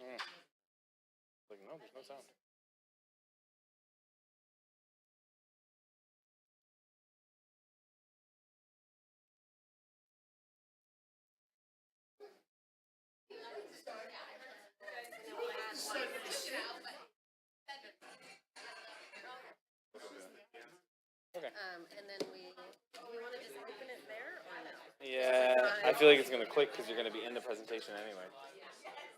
Like, no, there's no sound. Okay. And then you want to just open it there or no? Yeah, I feel like it's gonna click because you're gonna be in the presentation anyway,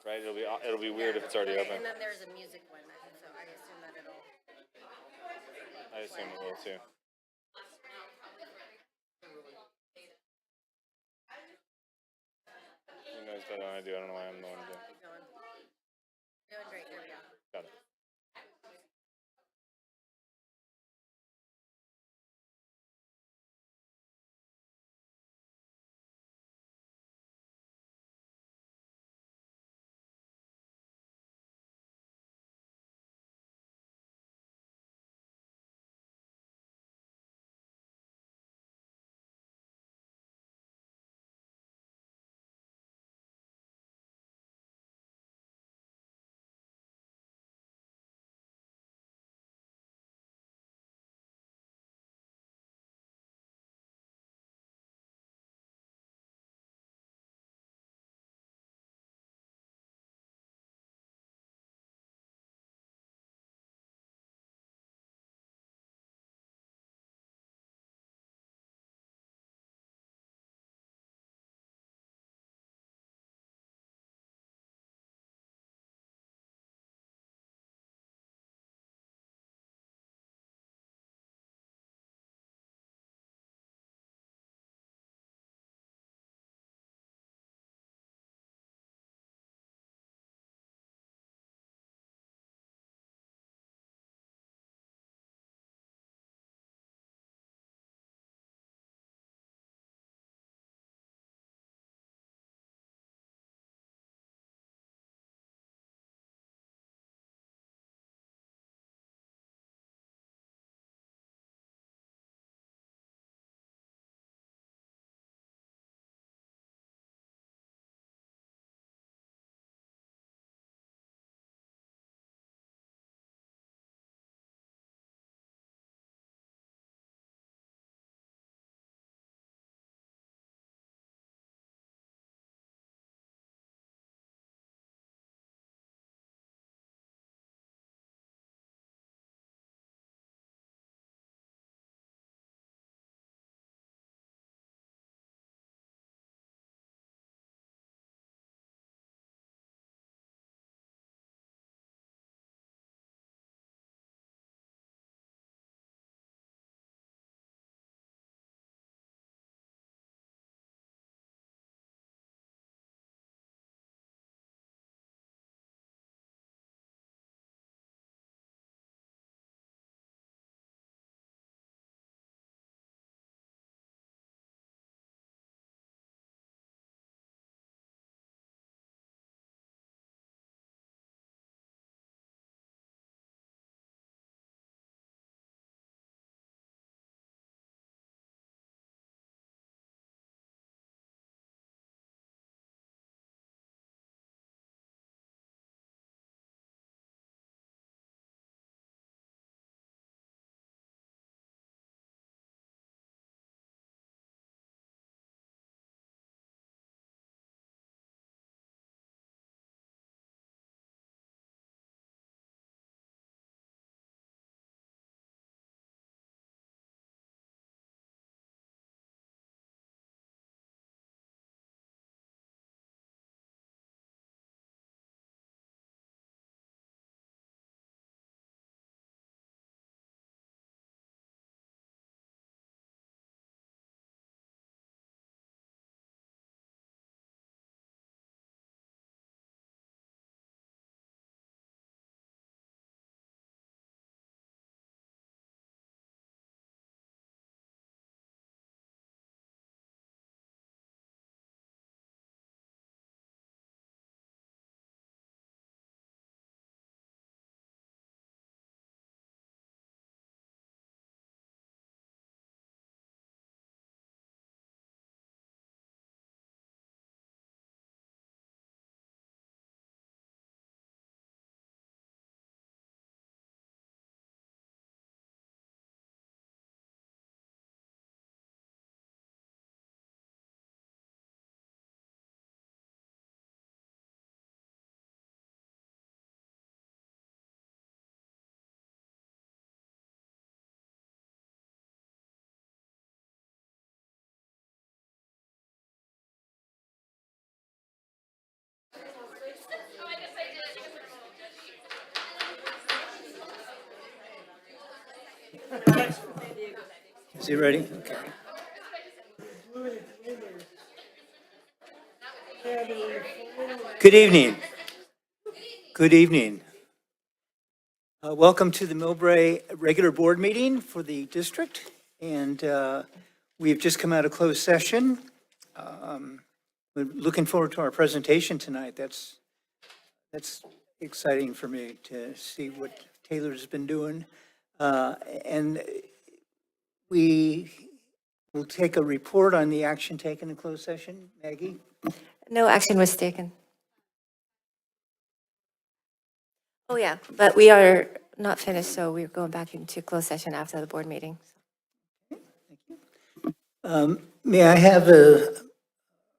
right? It'll be weird if it's already open. And then there's a music one, so I assume that it'll. I assume it will too. He knows better than I do. I don't know why I'm the one doing. Keep going. Doing great. Here we go. Got it. Is he ready? Okay. Good evening. Good evening. Welcome to the Millbrae regular board meeting for the district. And we've just come out of closed session. We're looking forward to our presentation tonight. That's exciting for me to see what Taylor's been doing. And we will take a report on the action taken in closed session. Maggie? No action was taken. Oh, yeah, but we are not finished, so we're going back into closed session after the board meeting. May I have a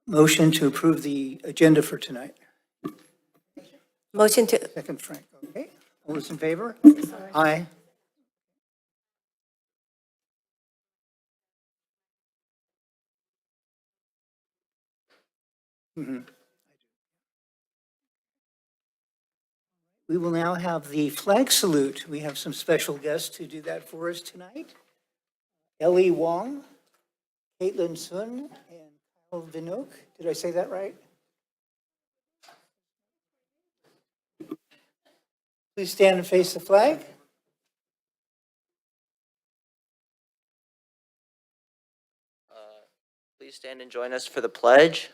motion to approve the agenda for tonight? Motion to, Second, Frank. Okay. All those in favor? Aye. Mhm. We will now have the flag salute. We have some special guests to do that for us tonight. Ellie Wong, Caitlin Sun, and Kyle Vinook. Did I say that right? Please stand and face the flag. Please stand and join us for the pledge.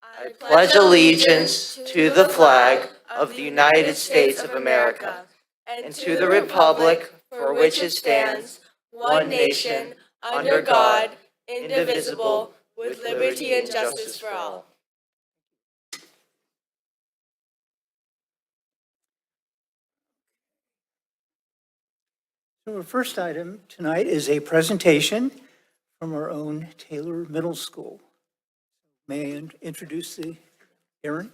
I pledge allegiance to the flag of the United States of America and to the republic for which it stands, one nation, under God, indivisible, with liberty and justice for all. So our first item tonight is a presentation from our own Taylor Middle School. May I introduce Aaron?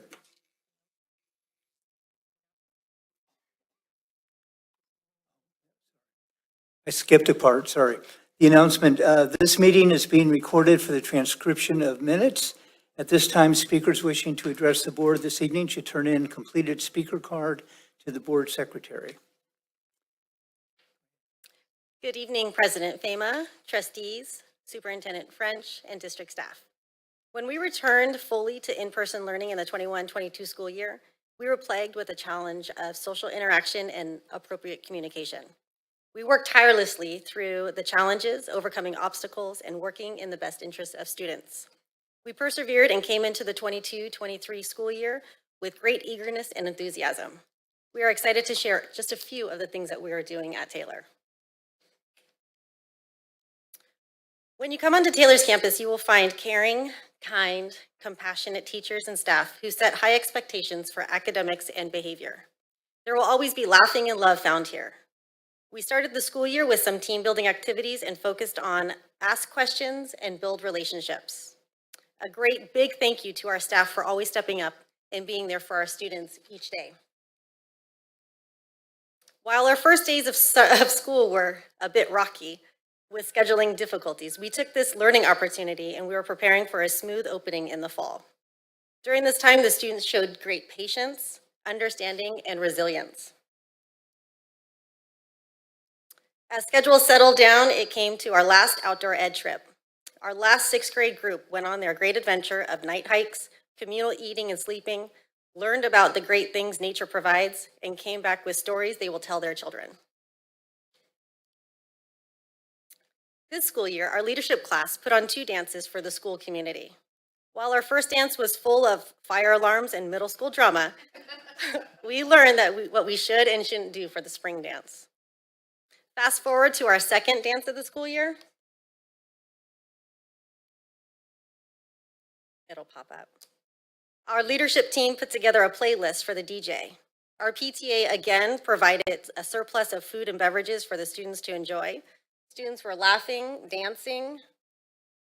I skipped a part, sorry. The announcement, this meeting is being recorded for the transcription of minutes. At this time, speakers wishing to address the board this evening should turn in completed speaker card to the board secretary. Good evening, President Fema, trustees, Superintendent French, and district staff. When we returned fully to in-person learning in the 21-22 school year, we were plagued with the challenge of social interaction and appropriate communication. We worked tirelessly through the challenges, overcoming obstacles, and working in the best interest of students. We persevered and came into the 22-23 school year with great eagerness and enthusiasm. We are excited to share just a few of the things that we are doing at Taylor. When you come onto Taylor's campus, you will find caring, kind, compassionate teachers and staff who set high expectations for academics and behavior. There will always be laughing and love found here. We started the school year with some team building activities and focused on ask questions and build relationships. A great big thank you to our staff for always stepping up and being there for our students each day. While our first days of school were a bit rocky with scheduling difficulties, we took this learning opportunity and we were preparing for a smooth opening in the fall. During this time, the students showed great patience, understanding, and resilience. As schedule settled down, it came to our last outdoor ed trip. Our last sixth grade group went on their great adventure of night hikes, communal eating and sleeping, learned about the great things nature provides, and came back with stories they will tell their children. This school year, our leadership class put on 2 dances for the school community. While our first dance was full of fire alarms and middle school drama, we learned that what we should and shouldn't do for the spring dance. Fast forward to our second dance of the school year. It'll pop up. Our leadership team put together a playlist for the DJ. Our PTA again provided a surplus of food and beverages for the students to enjoy. Students were laughing, dancing.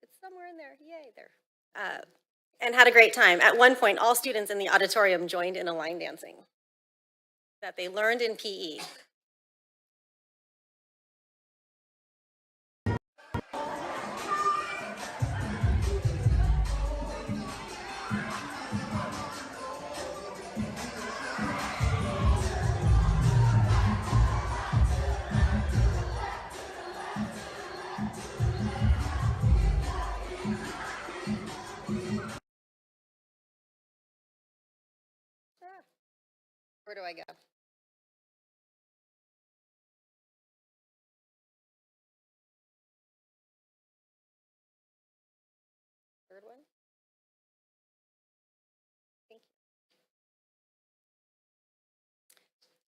It's somewhere in there, yay, there. And had a great time. At one point, all students in the auditorium joined in a line dancing that they learned in PE. Where do I go? Third one? Thank you.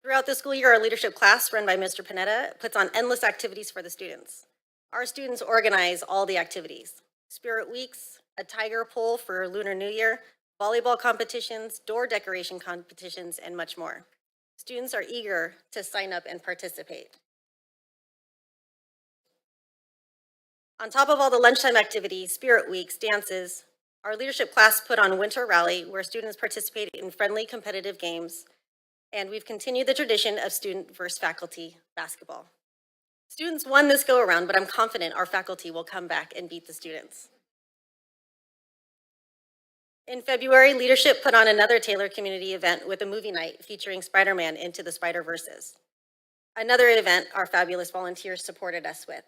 Throughout the school year, our leadership class, run by Mr. Panetta, puts on endless activities for the students. Our students organize all the activities: Spirit Weeks, a tiger pull for Lunar New Year, volleyball competitions, door decoration competitions, and much more. Students are eager to sign up and participate. On top of all the lunchtime activities, Spirit Weeks, dances, our leadership class put on Winter Rally, where students participate in friendly competitive games, and we've continued the tradition of student versus faculty basketball. Students won this go-around, but I'm confident our faculty will come back and beat the students. In February, leadership put on another Taylor community event with a movie night featuring Spider-Man Into the Spider-Verses. Another event our fabulous volunteers supported us with.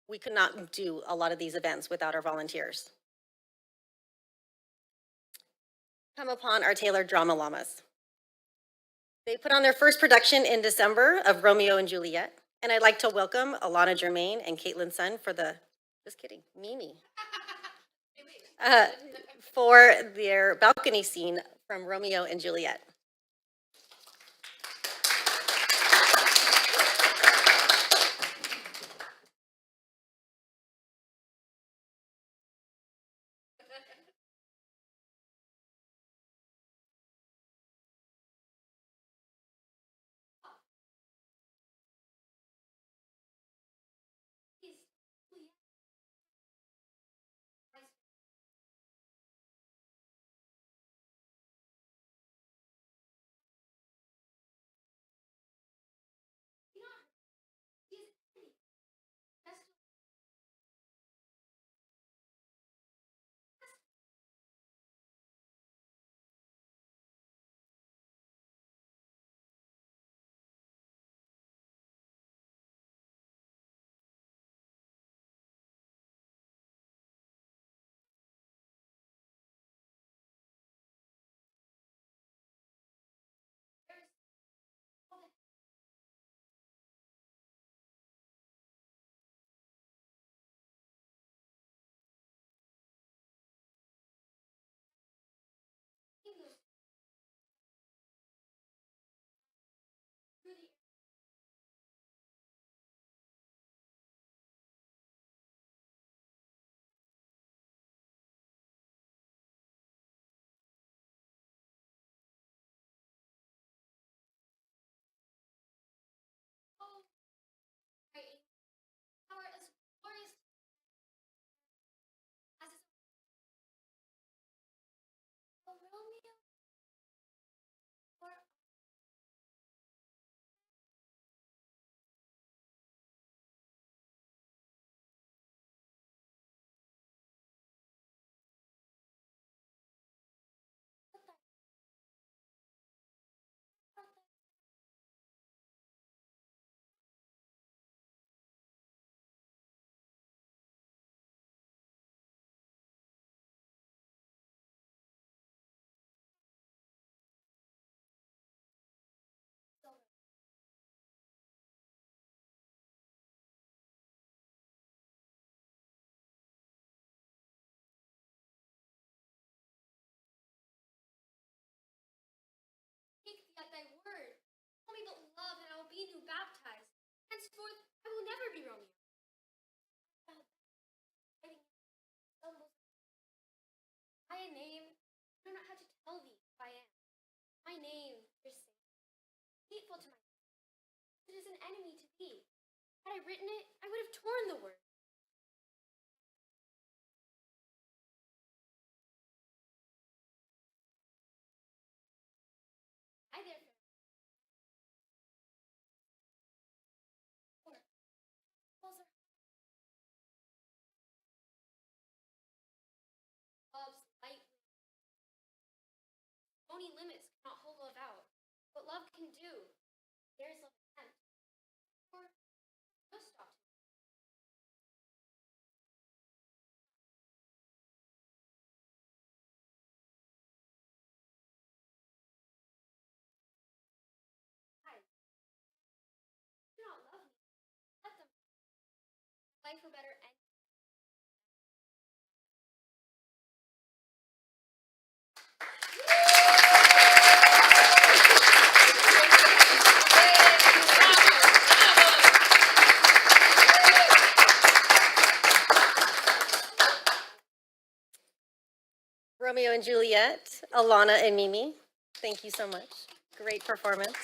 We could not do a lot of these events without our volunteers. Come upon our Taylor Drama Llamas. They put on their first production in December of Romeo and Juliet, and I'd like to welcome Alana Germain and Caitlin Sun for Mimi, for their balcony scene from Romeo and Juliet. At thy word, tell me but love, and I will be new baptized. Henceforth, I will never be Romeo. By a name, I know not how to tell thee who I am. My name, your sin, hateful to my it is an enemy to thee. Had I written it, I would have torn the word. I therefore love's light. Only limits cannot hold love out. What love can do, there is love attempt. Or no stop. life were better and Romeo and Juliet, Alana and Mimi, thank you so much. Great performance.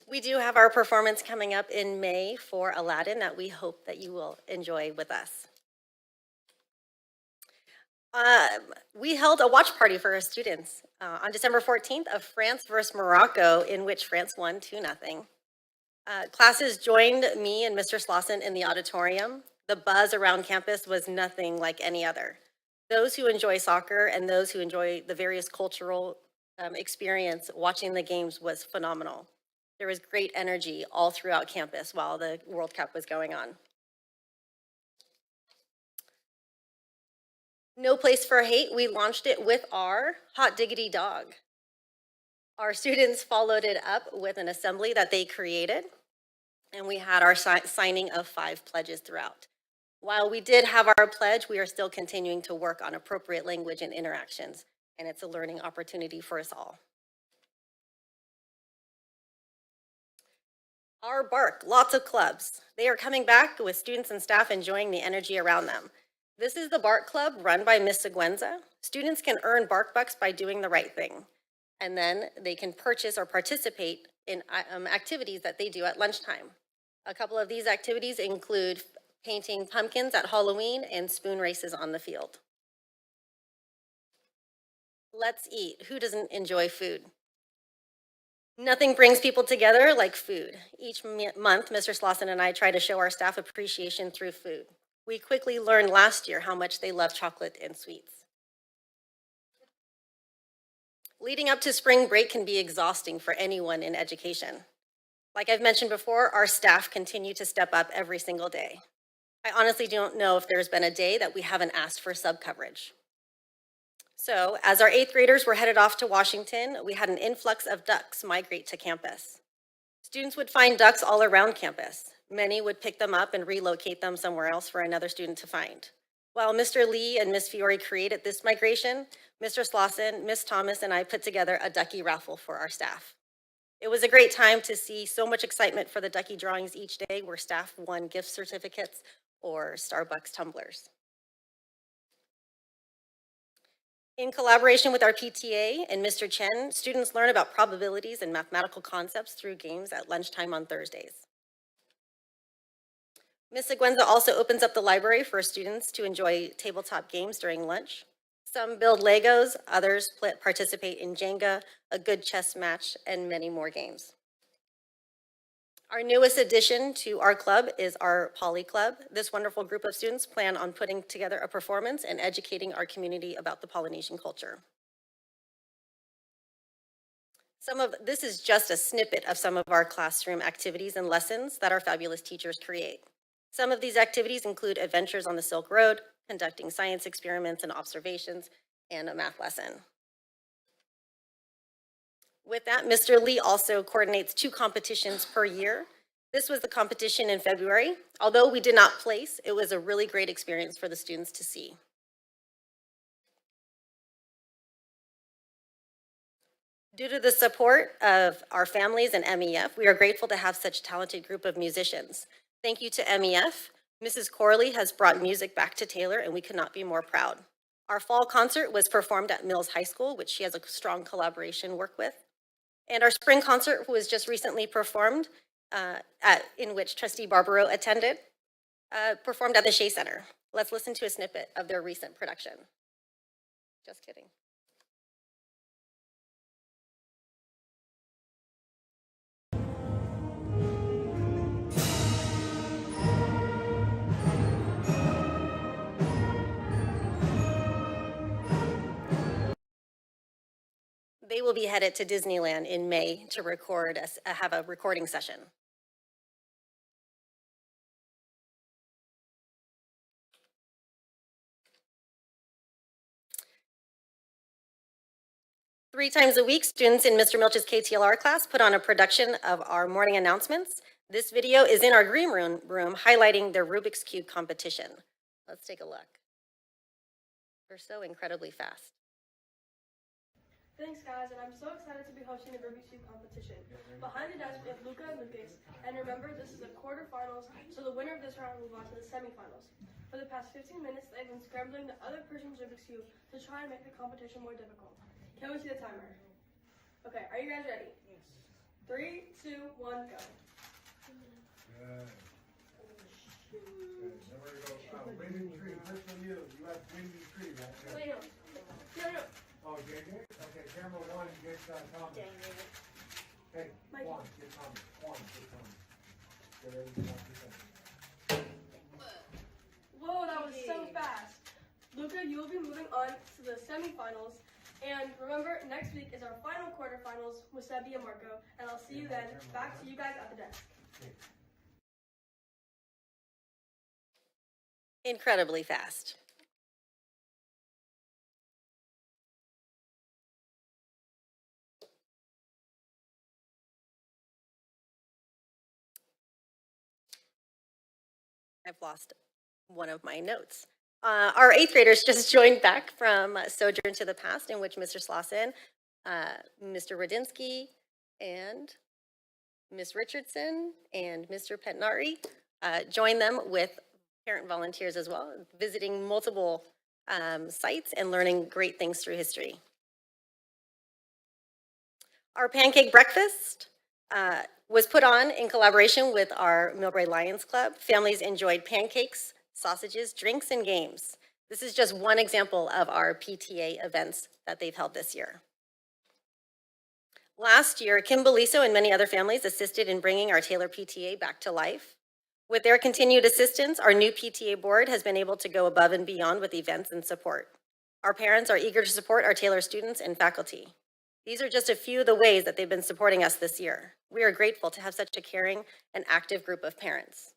We do have our performance coming up in May for Aladdin that we hope that you will enjoy with us. We held a watch party for our students on December 14th of France versus Morocco, in which France won 2-0. Classes joined me and Mr. Slauson in the auditorium. The buzz around campus was nothing like any other. Those who enjoy soccer and those who enjoy the various cultural experience watching the games was phenomenal. There was great energy all throughout campus while the World Cup was going on. No Place for Hate, we launched it with our Hot Diggity Dog. Our students followed it up with an assembly that they created, and we had our signing of 5 pledges throughout. While we did have our pledge, we are still continuing to work on appropriate language and interactions, and it's a learning opportunity for us all. Our Bark, lots of clubs. They are coming back with students and staff enjoying the energy around them. This is the Bark Club run by Miss Seguenza. Students can earn Bark Bucks by doing the right thing, and then they can purchase or participate in activities that they do at lunchtime. A couple of these activities include painting pumpkins at Halloween and spoon races on the field. Let's eat. Who doesn't enjoy food? Nothing brings people together like food. Each month, Mr. Slauson and I try to show our staff appreciation through food. We quickly learned last year how much they love chocolate and sweets. Leading up to spring break can be exhausting for anyone in education. Like I've mentioned before, our staff continue to step up every single day. I honestly don't know if there's been a day that we haven't asked for sub coverage. So as our 8th graders were headed off to Washington, we had an influx of ducks migrate to campus. Students would find ducks all around campus. Many would pick them up and relocate them somewhere else for another student to find. While Mr. Lee and Ms. Fiore created this migration, Mr. Slauson, Ms. Thomas, and I put together a ducky raffle for our staff. It was a great time to see so much excitement for the ducky drawings each day where staff won gift certificates or Starbucks tumblers. In collaboration with our PTA and Mr. Chen, students learn about probabilities and mathematical concepts through games at lunchtime on Thursdays. Ms. Seguenza also opens up the library for students to enjoy tabletop games during lunch. Some build Legos, others participate in Jenga, a good chess match, and many more games. Our newest addition to our club is our Poly Club. This wonderful group of students plan on putting together a performance and educating our community about the Polynesian culture. This is just a snippet of some of our classroom activities and lessons that our fabulous teachers create. Some of these activities include adventures on the Silk Road, conducting science experiments and observations, and a math lesson. With that, Mr. Lee also coordinates 2 competitions per year. This was the competition in February. Although we did not place, it was a really great experience for the students to see. Due to the support of our families and MEF, we are grateful to have such a talented group of musicians. Thank you to MEF. Mrs. Corley has brought music back to Taylor, and we could not be more proud. Our fall concert was performed at Mills High School, which she has a strong collaboration work with. And our spring concert was just recently performed, in which Trustee Barbaro attended, performed at the Shea Center. Let's listen to a snippet of their recent production. Just kidding. They will be headed to Disneyland in May to have a recording session. Three times a week, students in Mr. Milch's KTLR class put on a production of our morning announcements. This video is in our green room highlighting their Rubik's Cube competition. Let's take a look. They're so incredibly fast. Thanks, guys, and I'm so excited to be hosting the Rubik's Cube competition. Behind the desk, we have Luca and Lucas, and remember, this is the quarterfinals, so the winner of this round will move on to the semifinals. For the past 15 minutes, they've been scrambling the other person's Rubik's Cube to try and make the competition more difficult. Can we see the timer? Okay, are you guys ready? Yes. 3, 2, 1, go. Winning tree, first from you. You have winning tree right there. Wait, no. Oh, dang it? Okay, camera one gets Tommy. Dang it. Hey, Mikey. one, get Tommy. One, get Tommy. Get ready to knock this out. Whoa, that was so fast. Luca, you will be moving on to the semifinals. And remember, next week is our final quarterfinals with Sebi and Marco. And I'll see you then. Back to you guys at the desk. Incredibly fast. I've lost one of my notes. Our 8th graders just joined back from Sojourn to the Past, in which Mr. Slauson, Mr. Radinsky, and Ms. Richardson, and Mr. Petnari joined them with parent volunteers as well, visiting multiple sites and learning great things through history. Our pancake breakfast was put on in collaboration with our Millbrae Lions Club. Families enjoyed pancakes, sausages, drinks, and games. This is just one example of our PTA events that they've held this year. Last year, Kim Beliso and many other families assisted in bringing our Taylor PTA back to life. With their continued assistance, our new PTA board has been able to go above and beyond with events and support. Our parents are eager to support our Taylor students and faculty. These are just a few of the ways that they've been supporting us this year. We are grateful to have such a caring and active group of parents.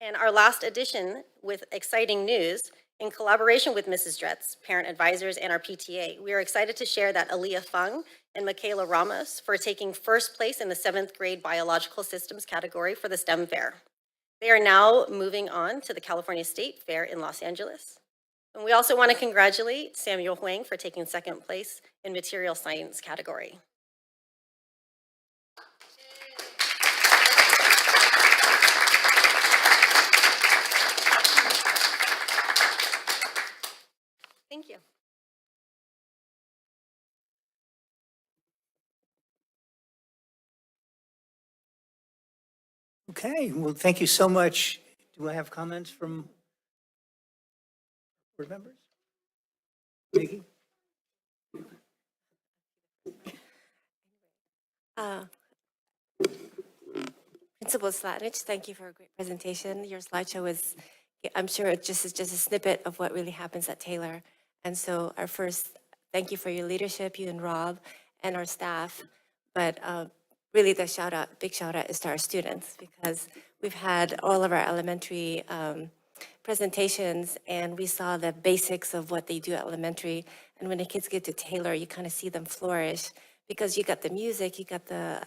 And our last edition with exciting news, in collaboration with Mrs. Dretz, parent advisors, and our PTA, we are excited to share that Aaliyah Fung and Michaela Ramos for taking first place in the 7th grade biological systems category for the STEM fair. They are now moving on to the California State Fair in Los Angeles. And we also want to congratulate Samuel Huang for taking 2nd place in material science category. Thank you. Okay, well, thank you so much. Do I have comments from board members? Nikki? Principal Slatnich, thank you for a great presentation. Your slideshow is, I'm sure it is just a snippet of what really happens at Taylor. And so our first, thank you for your leadership, you and Rob, and our staff. But really the shout out, big shout out is to our students, because we've had all of our elementary presentations and we saw the basics of what they do at elementary. And when the kids get to Taylor, you kind of see them flourish, because you got the music, you got the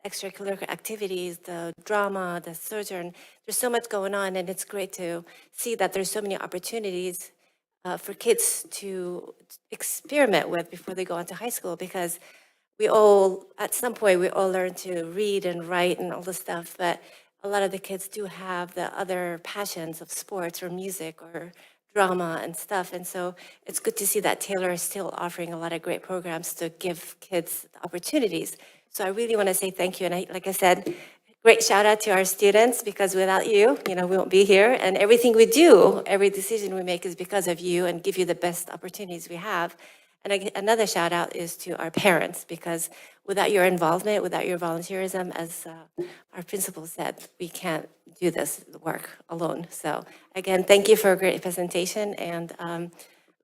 extracurricular activities, the drama, the sojourn. There's so much going on, and it's great to see that there's so many opportunities for kids to experiment with before they go into high school, because we all, at some point, we all learn to read and write and all this stuff, but a lot of the kids do have the other passions of sports or music or drama and stuff. And so it's good to see that Taylor is still offering a lot of great programs to give kids opportunities. So I really want to say thank you. And like I said, great shout out to our students, because without you, we won't be here. And everything we do, every decision we make is because of you, and give you the best opportunities we have. And another shout out is to our parents, because without your involvement, without your volunteerism, as our principal said, we can't do this work alone. So again, thank you for a great presentation, and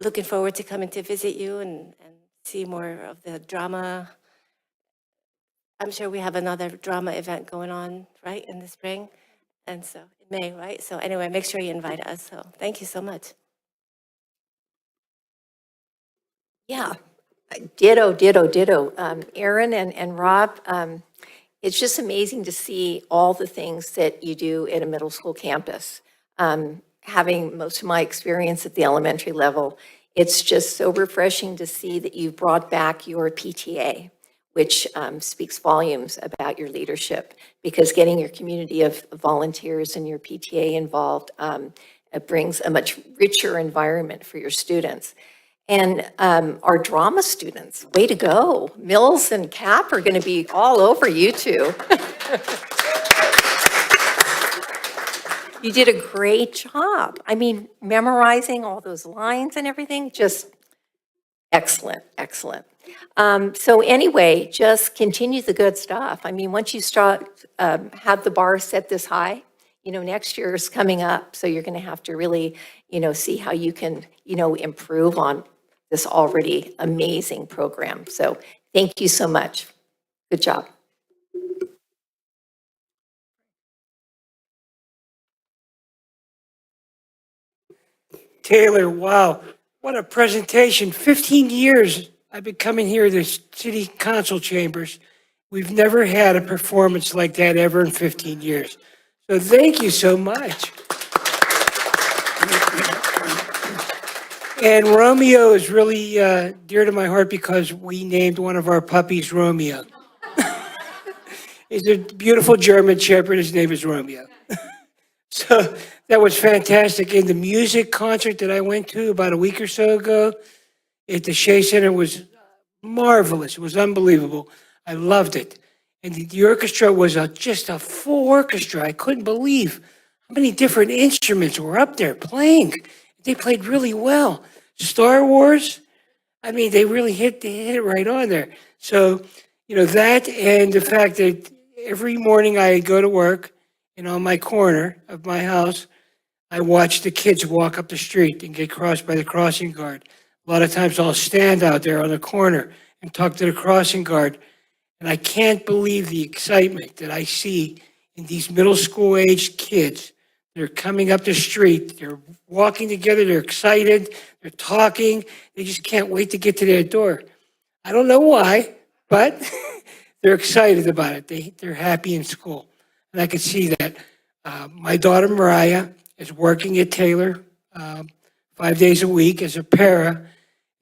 looking forward to coming to visit you and see more of the drama. I'm sure we have another drama event going on, right, in the spring? And so, in May, right? So anyway, make sure you invite us. So thank you so much. Yeah, Ditto, ditto, ditto. Aaron and Rob, it's just amazing to see all the things that you do at a middle school campus. Having most of my experience at the elementary level, it's just so refreshing to see that you've brought back your PTA, which speaks volumes about your leadership, because getting your community of volunteers and your PTA involved it brings a much richer environment for your students. And our drama students, way to go. Mills and Cap are going to be all over you two. You did a great job. I mean, memorizing all those lines and everything, just excellent, excellent. So anyway, just continue the good stuff. I mean, once you start, have the bar set this high, next year is coming up, so you're going to have to really, see how you can, improve on this already amazing program. So thank you so much. Good job. Taylor, wow, what a presentation. 15 years I've been coming here to city council chambers. We've never had a performance like that ever in 15 years. So thank you so much. And Romeo is really dear to my heart because we named one of our puppies Romeo. He's a beautiful German Shepherd. His name is Romeo. So that was fantastic. And the music concert that I went to about a week or so ago at the Shea Center was marvelous. It was unbelievable. I loved it. And the orchestra was just a full orchestra. I couldn't believe how many different instruments were up there playing. They played really well. Star Wars, I mean, they really hit it right on there. So, that and the fact that every morning I go to work and on my corner of my house, I watch the kids walk up the street and get crossed by the crossing guard. A lot of times I'll stand out there on the corner and talk to the crossing guard. And I can't believe the excitement that I see in these middle school aged kids. They're coming up the street, they're walking together, they're excited, they're talking, they just can't wait to get to their door. I don't know why, but they're excited about it. They're happy in school. And I can see that. My daughter Mariah is working at Taylor 5 days a week as a para,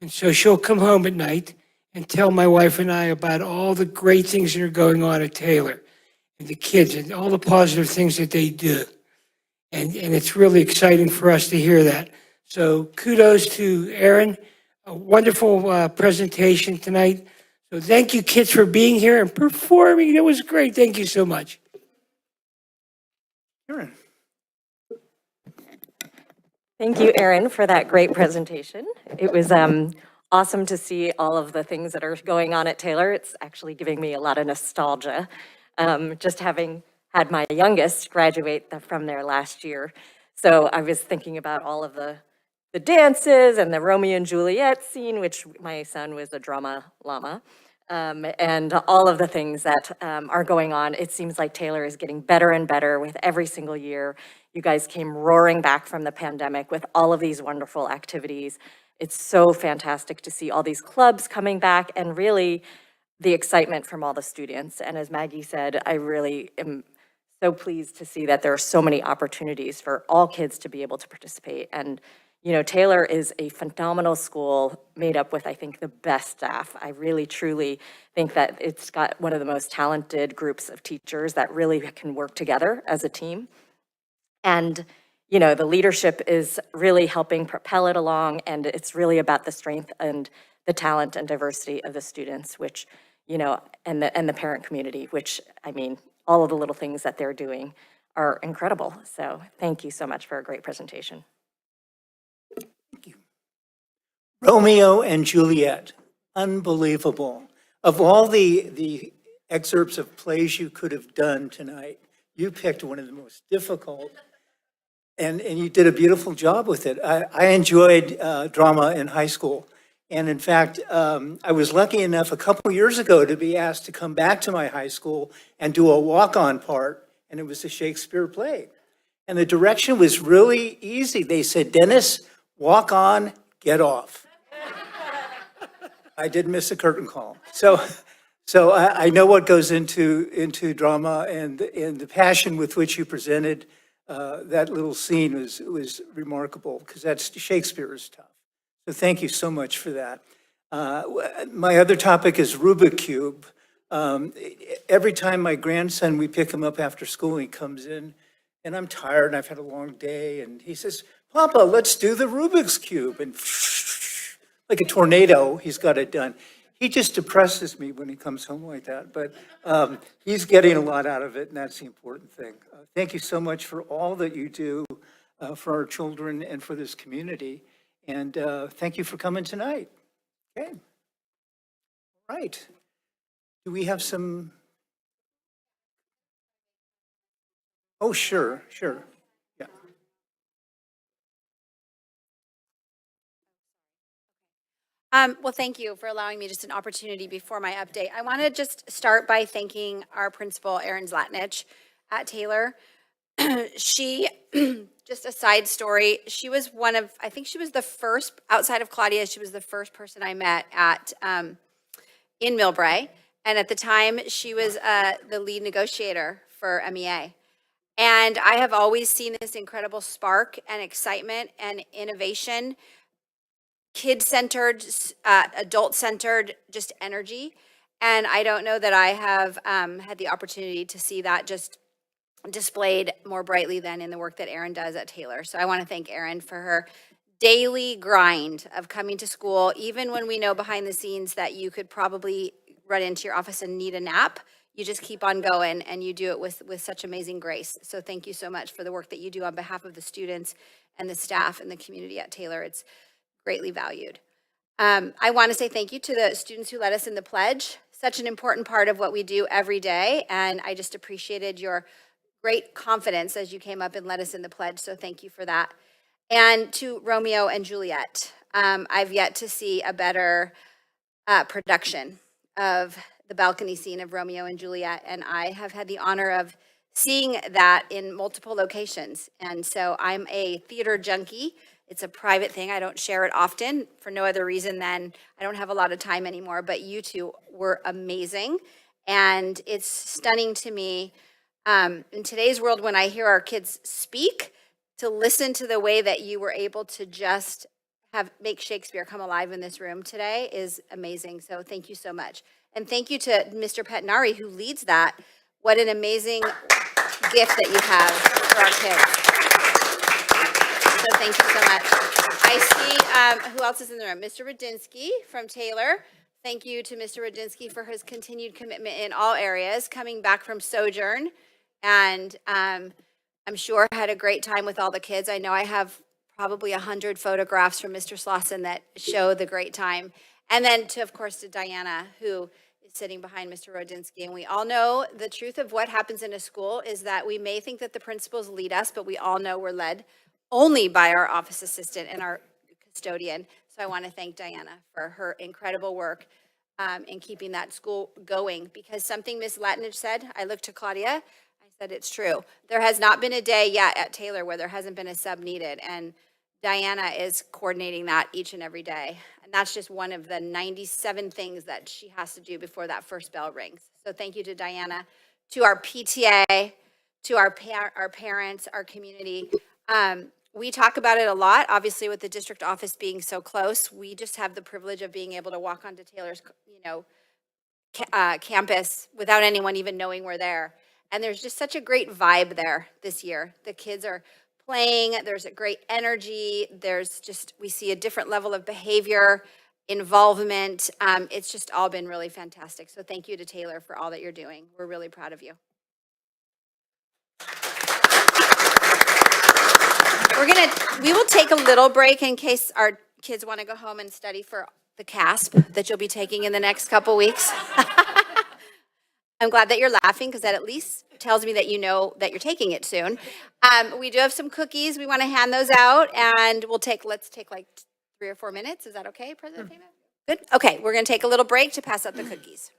and so she'll come home at night and tell my wife and I about all the great things that are going on at Taylor and the kids and all the positive things that they do. And it's really exciting for us to hear that. So kudos to Aaron, a wonderful presentation tonight. So thank you, kids, for being here and performing. It was great. Thank you so much. Aaron. Thank you, Erin, for that great presentation. It was awesome to see all of the things that are going on at Taylor. It's actually giving me a lot of nostalgia, just having had my youngest graduate from there last year. So I was thinking about all of the dances and the Romeo and Juliet scene, which my son was a drama llama, and all of the things that are going on. It seems like Taylor is getting better and better with every single year. You guys came roaring back from the pandemic with all of these wonderful activities. It's so fantastic to see all these clubs coming back and really the excitement from all the students. And as Maggie said, I really am so pleased to see that there are so many opportunities for all kids to be able to participate. And, Taylor is a phenomenal school made up with, I think, the best staff. I really, truly think that it's got one of the most talented groups of teachers that really can work together as a team. And, the leadership is really helping propel it along, and it's really about the strength and the talent and diversity of the students, which, and the parent community, which, I mean, all of the little things that they're doing are incredible. So thank you so much for a great presentation. Thank you. Romeo and Juliet, unbelievable. Of all the excerpts of plays you could have done tonight, you picked one of the most difficult, and you did a beautiful job with it. I enjoyed drama in high school. And in fact, I was lucky enough a couple years ago to be asked to come back to my high school and do a walk-on part, and it was a Shakespeare play. And the direction was really easy. They said, Dennis, walk on, get off. I did miss a curtain call. So I know what goes into drama and the passion with which you presented that little scene was remarkable because that's Shakespeare is tough. So thank you so much for that. My other topic is Rubik Cube. Every time my grandson, we pick him up after school, he comes in and I'm tired and I've had a long day and he says, Papa, let's do the Rubik's Cube. And like a tornado, he's got it done. He just depresses me when he comes home like that, but he's getting a lot out of it, and that's the important thing. Thank you so much for all that you do for our children and for this community, and thank you for coming tonight. Okay. All right. Do we have some? Oh, sure. Yeah. Well, thank you for allowing me just an opportunity before my update. I want to just start by thanking our principal, Erin Zlatnich at Taylor. She, just a side story, she was I think she was the first, outside of Claudia, she was the first person I met at, in Millbrae. And at the time, she was the lead negotiator for MEA. And I have always seen this incredible spark and excitement and innovation, kid-centered, adult-centered, just energy. And I don't know that I have had the opportunity to see that just displayed more brightly than in the work that Erin does at Taylor. So I want to thank Erin for her daily grind of coming to school, even when we know behind the scenes that you could probably run into your office and need a nap. You just keep on going and you do it with such amazing grace. So thank you so much for the work that you do on behalf of the students and the staff and the community at Taylor. It's greatly valued. I want to say thank you to the students who led us in the pledge. Such an important part of what we do every day. And I just appreciated your great confidence as you came up and led us in the pledge. So thank you for that. And to Romeo and Juliet, I've yet to see a better production of the balcony scene of Romeo and Juliet. And I have had the honor of seeing that in multiple locations. And so I'm a theater junkie. It's a private thing. I don't share it often for no other reason than I don't have a lot of time anymore, but you two were amazing. And it's stunning to me in today's world when I hear our kids speak, to listen to the way that you were able to just make Shakespeare come alive in this room today is amazing. So thank you so much. And thank you to Mr. Petnari who leads that. What an amazing gift that you have for our kids. So thank you so much. I see, who else is in the room? Mr. Radinsky from Taylor. Thank you to Mr. Radinsky for his continued commitment in all areas, coming back from Sojourn. And I'm sure had a great time with all the kids. I know I have probably 100 photographs from Mr. Slauson that show the great time. And then of course, to Diana, who is sitting behind Mr. Rodinsky. And we all know the truth of what happens in a school is that we may think that the principals lead us, but we all know we're led only by our office assistant and our custodian. So I want to thank Diana for her incredible work in keeping that school going. Because something Ms. Latnich said, I looked to Claudia, I said it's true. There has not been a day yet at Taylor where there hasn't been a sub needed. And Diana is coordinating that each and every day. And that's just one of the 97 things that she has to do before that first bell rings. So thank you to Diana, to our PTA, to our parents, our community. We talk about it a lot, obviously with the district office being so close. We just have the privilege of being able to walk onto Taylor's, campus without anyone even knowing we're there. And there's just such a great vibe there this year. The kids are playing, there's a great energy, we see a different level of behavior, involvement. It's just all been really fantastic. So thank you to Taylor for all that you're doing. We're really proud of you. We will take a little break in case our kids want to go home and study for the CASP that you'll be taking in the next couple weeks. I'm glad that you're laughing because that at least tells me that you know that you're taking it soon. We do have some cookies. We want to hand those out and let's take like 3 or 4 minutes. Is that okay, President Fama? Good. Okay, we're going to take a little break to pass out the cookies.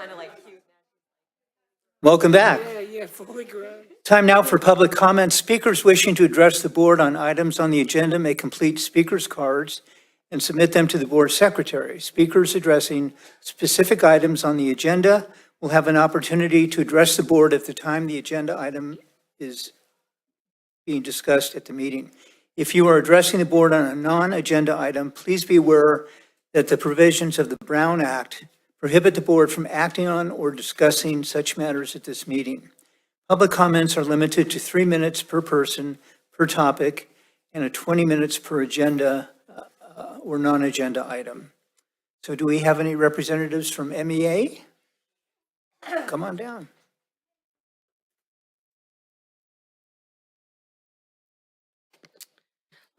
kind of like cute. Welcome back. Yeah, fully grown. Time now for public comments. Speakers wishing to address the board on items on the agenda may complete speakers' cards and submit them to the board secretary. Speakers addressing specific items on the agenda will have an opportunity to address the board at the time the agenda item is being discussed at the meeting. If you are addressing the board on a non-agenda item, please be aware that the provisions of the Brown Act prohibit the board from acting on or discussing such matters at this meeting. Public comments are limited to 3 minutes per person per topic and 20 minutes per agenda or non-agenda item. So do we have any representatives from MEA? Come on down.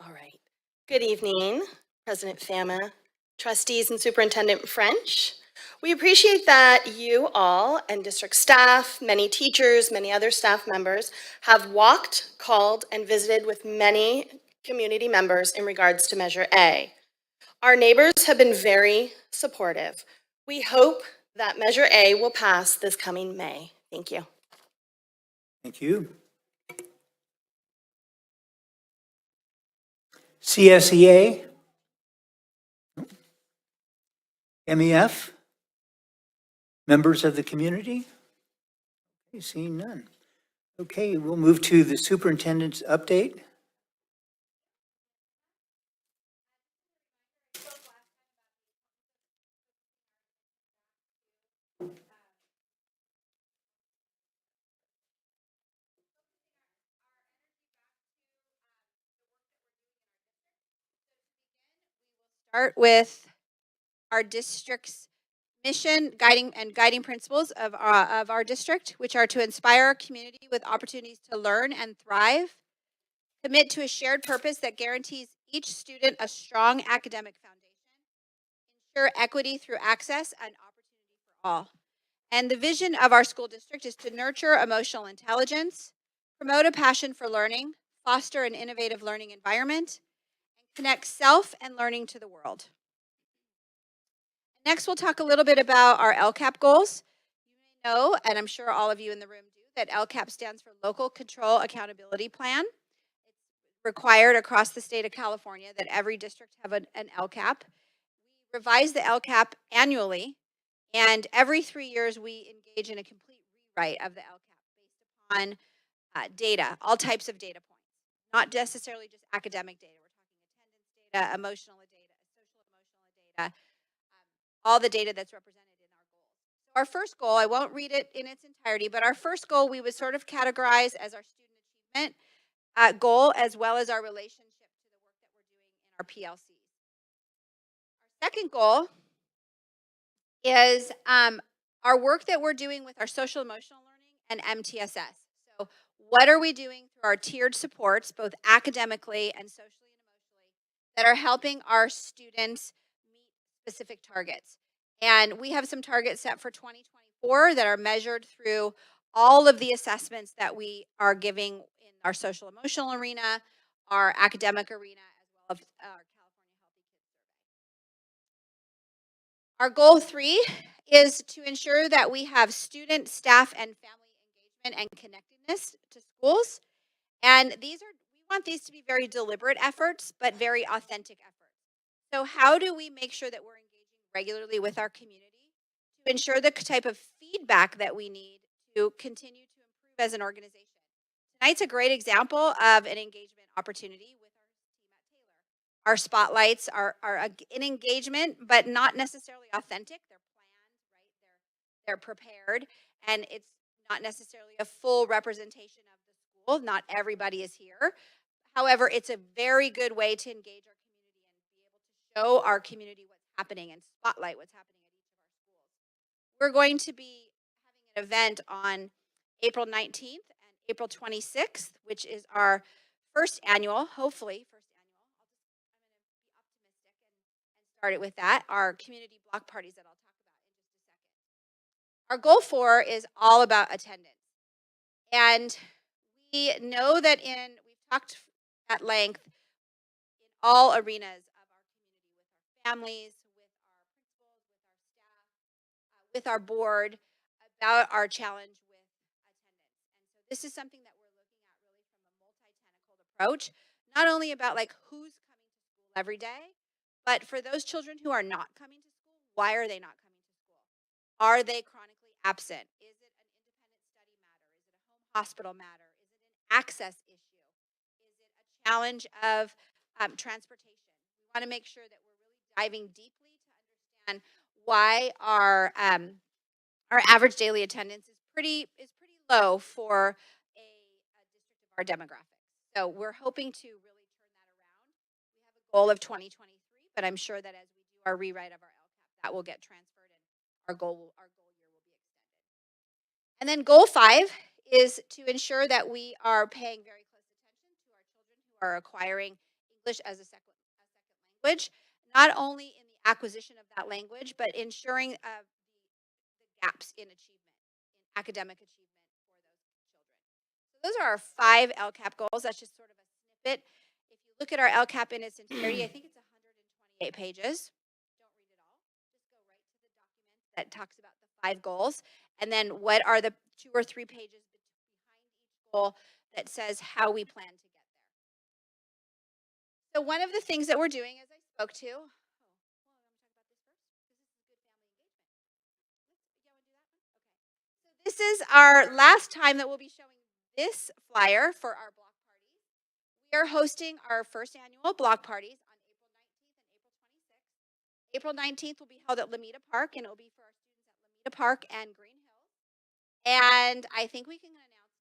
All right. Good evening, President Fama, trustees, and Superintendent French. We appreciate that you all and district staff, many teachers, many other staff members have walked, called, and visited with many community members in regards to Measure A. Our neighbors have been very supportive. We hope that Measure A will pass this coming May. Thank you. Thank you. CSEA? MEF? Members of the community? Okay, seeing none. Okay, we'll move to the superintendent's update. Start with our district's mission, guiding principles of our district, which are to inspire our community with opportunities to learn and thrive, commit to a shared purpose that guarantees each student a strong academic foundation, ensure equity through access and opportunity for all. And the vision of our school district is to nurture emotional intelligence, promote a passion for learning, foster an innovative learning environment, and connect self and learning to the world. Next, we'll talk a little bit about our LCAP goals. You may know, and I'm sure all of you in the room do, that LCAP stands for Local Control Accountability Plan. It's required across the state of California that every district have an LCAP. We revise the LCAP annually, and every 3 years we engage in a complete rewrite of the LCAP based upon data, all types of data points, not necessarily just academic data. We're talking attendance data, emotional data, social emotional data, all the data that's represented in our goals. So our first goal, I won't read it in its entirety, but our first goal we would sort of categorize as our student achievement goal, as well as our relationship to the work that we're doing in our PLCs. Our second goal is our work that we're doing with our social emotional learning and MTSS. So what are we doing through our tiered supports, both academically and socially and emotionally, that are helping our students specific targets. And we have some targets set for 2024 that are measured through all of the assessments that we are giving in our social emotional arena, our academic arena, as well as our California Healthy Kids Survey. Our goal 3 is to ensure that we have student, staff, and family engagement and connectedness to schools. And we want these to be very deliberate efforts, but very authentic efforts. So how do we make sure that we're engaging regularly with our community to ensure the type of feedback that we need to continue to improve as an organization? Tonight's a great example of an engagement opportunity with our team at Taylor. Our spotlights are an engagement, but not necessarily authentic. They're planned, right? They're prepared, and it's not necessarily a full representation of the school. Not everybody is here. However, it's a very good way to engage our show our community what's happening and spotlight what's happening at each of our schools. We're going to be having an event on April 19th and April 26th, which is our hopefully first annual. I'm going to be optimistic and start it with that, our community block parties that I'll talk about in just a second. Our goal 4 is all about attendance. And we know that we've talked at length in all arenas families, with our principals, with our staff, with our board about our challenge with attendance. And so this is something that we're looking at really from a multi-tentacled approach, not only about like who's coming to school every day, but for those children who are not coming to school, why are they not coming to school? Are they chronically absent? Is it an independent study matter? Is it a home hospital matter? Is it an access issue? Is it a challenge of transportation? We want to make sure that we're really diving deeply to understand why our average daily attendance is pretty low for a district of our demographic. So we're hoping to really turn that around. We have a goal of 2023, but I'm sure that as we do our rewrite of our LCAP, that will get transferred and our goal year will be extended. And then goal 5 is to ensure that we are paying very close attention to our children who are acquiring English as a second language, not only in the acquisition of that language, but ensuring the gaps in achievement, in academic achievement for those children. So those are our 5 LCAP goals. That's just sort of a snippet. If you look at our LCAP in its entirety, I think it's 128 pages. Don't read it all. Just go right to the document that talks about the 5 goals. And then what are the 2 or 3 pages behind each goal that says how we plan to get there. So one of the things that we're doing, as I spoke to, this is our last time that we'll be showing this flyer for our block parties. We are hosting our first annual block parties on April 19th and April 26th. April 19th will be held at Lamita Park, and it will be for our students at Lamita Park and Green Hills. And I think we can announce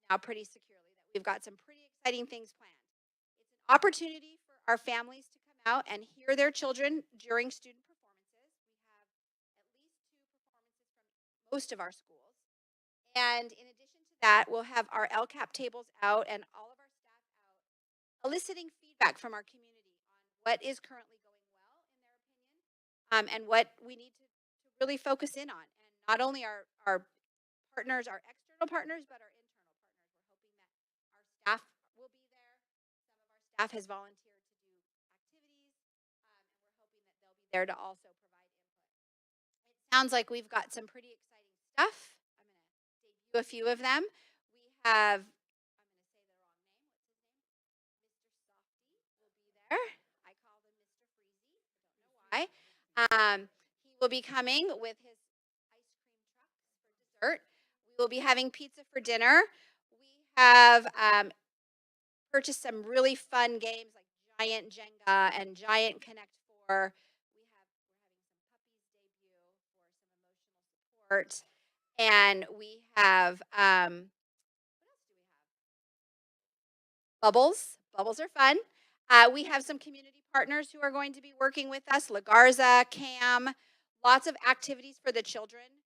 now pretty securely that we've got some pretty exciting things planned. It's an opportunity for our families to come out and hear their children during student performances. We have at least 2 performances from most of our schools. And in addition to that, we'll have our LCAP tables out and all of our staff out, eliciting feedback from our community on what is currently going well in their opinion, and what we need to really focus in on. And not only our partners, our external partners, but our internal partners. We're hoping that our staff will be there. Some of our staff has volunteered to do activities, and we're hoping that they'll be there to also provide input. It sounds like we've got some pretty exciting stuff. A few of them. We have, I'm going to say the wrong name. What's his name? Mr. Softy will be there. I call him Mr. Freezy. I don't know why. He will be coming with his ice cream truck for dessert. We will be having pizza for dinner. We have purchased some really fun games like Giant Jenga and Giant Connect 4. We're having some puppies debut for some emotional support. And we have, what else do we have? Bubbles. Bubbles are fun. We have some community partners who are going to be working with us, La Garza, CAM, lots of activities for the children,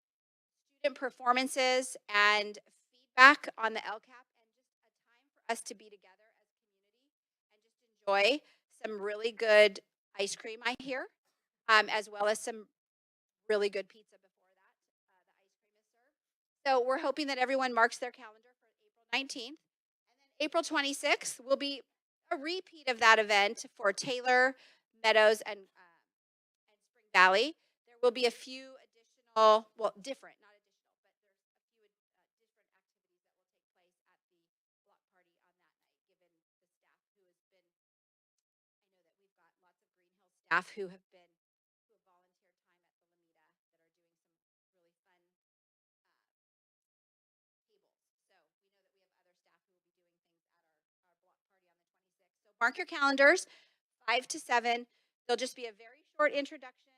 student performances, and feedback on the LCAP, and just a time for us to be together as a community and just enjoy some really good ice cream, I hear, as well as some really good pizza. So we're hoping that everyone marks their calendar for April 19th. And then April 26th will be a repeat of that event for Taylor, Meadows, and Spring Valley. There will be a few additional, well, different, not additional, but there's a few different activities that will take place at the block party on that night, given the staff who has been, I know that we've got lots of Green Hills staff who have volunteered time at the Lamita that are doing some really fun mark your calendars, 5 to 7. There'll just be a very short introduction.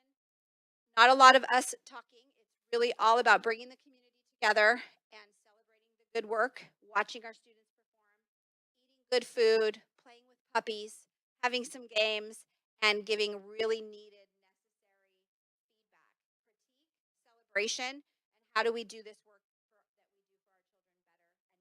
Not a lot of us talking. It's really all about bringing the community together and celebrating the good work, watching our students perform, eating good food, playing with puppies, having some games, and giving really needed, necessary feedback, critique, celebration, and how do we do this work that we do for our children better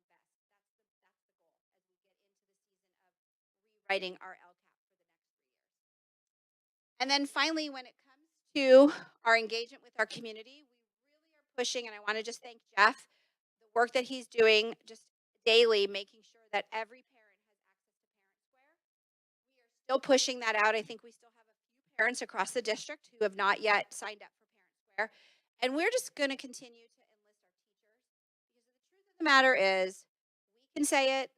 and best. That's the goal as we get into the season of rewriting our LCAP for the next 3 years. And then finally, when it comes to our engagement with our community, we really are pushing, and I want to just thank Jeff, the work that he's doing just daily, making sure that every parent has access to Parent Square. We are still pushing that out. I think we still have a few parents across the district who have not yet signed up for Parent Square. And we're just going to continue to enlist our teachers because the truth of the matter is we can say it,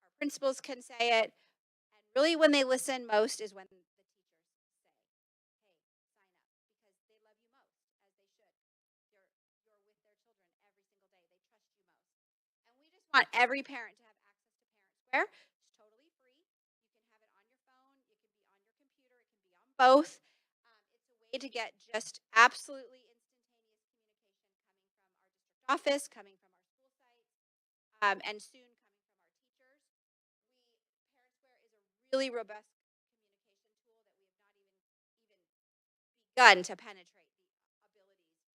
our principals can say it, and really when they listen most is when the teachers say, hey, sign up, because they love you most, as they should. You're with their children every single day. They trust you most. And we just want every parent to have access to Parent Square. It's totally free. You can have it on your phone. It can be on your computer. It can be on both. It's a way to get just absolutely instantaneous communication coming from our district office, coming from our school sites, and soon coming from our teachers. Parent Square is a really robust communication tool that we have not even begun to penetrate the abilities of it, but we're going to get there through a training module, and we're just really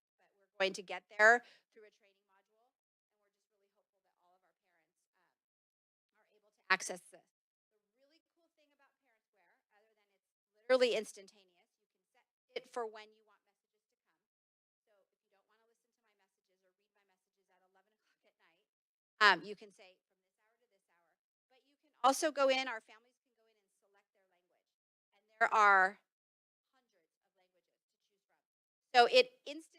hopeful that all of our parents are able to access this. The really cool thing about Parent Square, other than it's literally instantaneous, you can set it for when you want messages to come. So if you don't want to listen to my messages or read my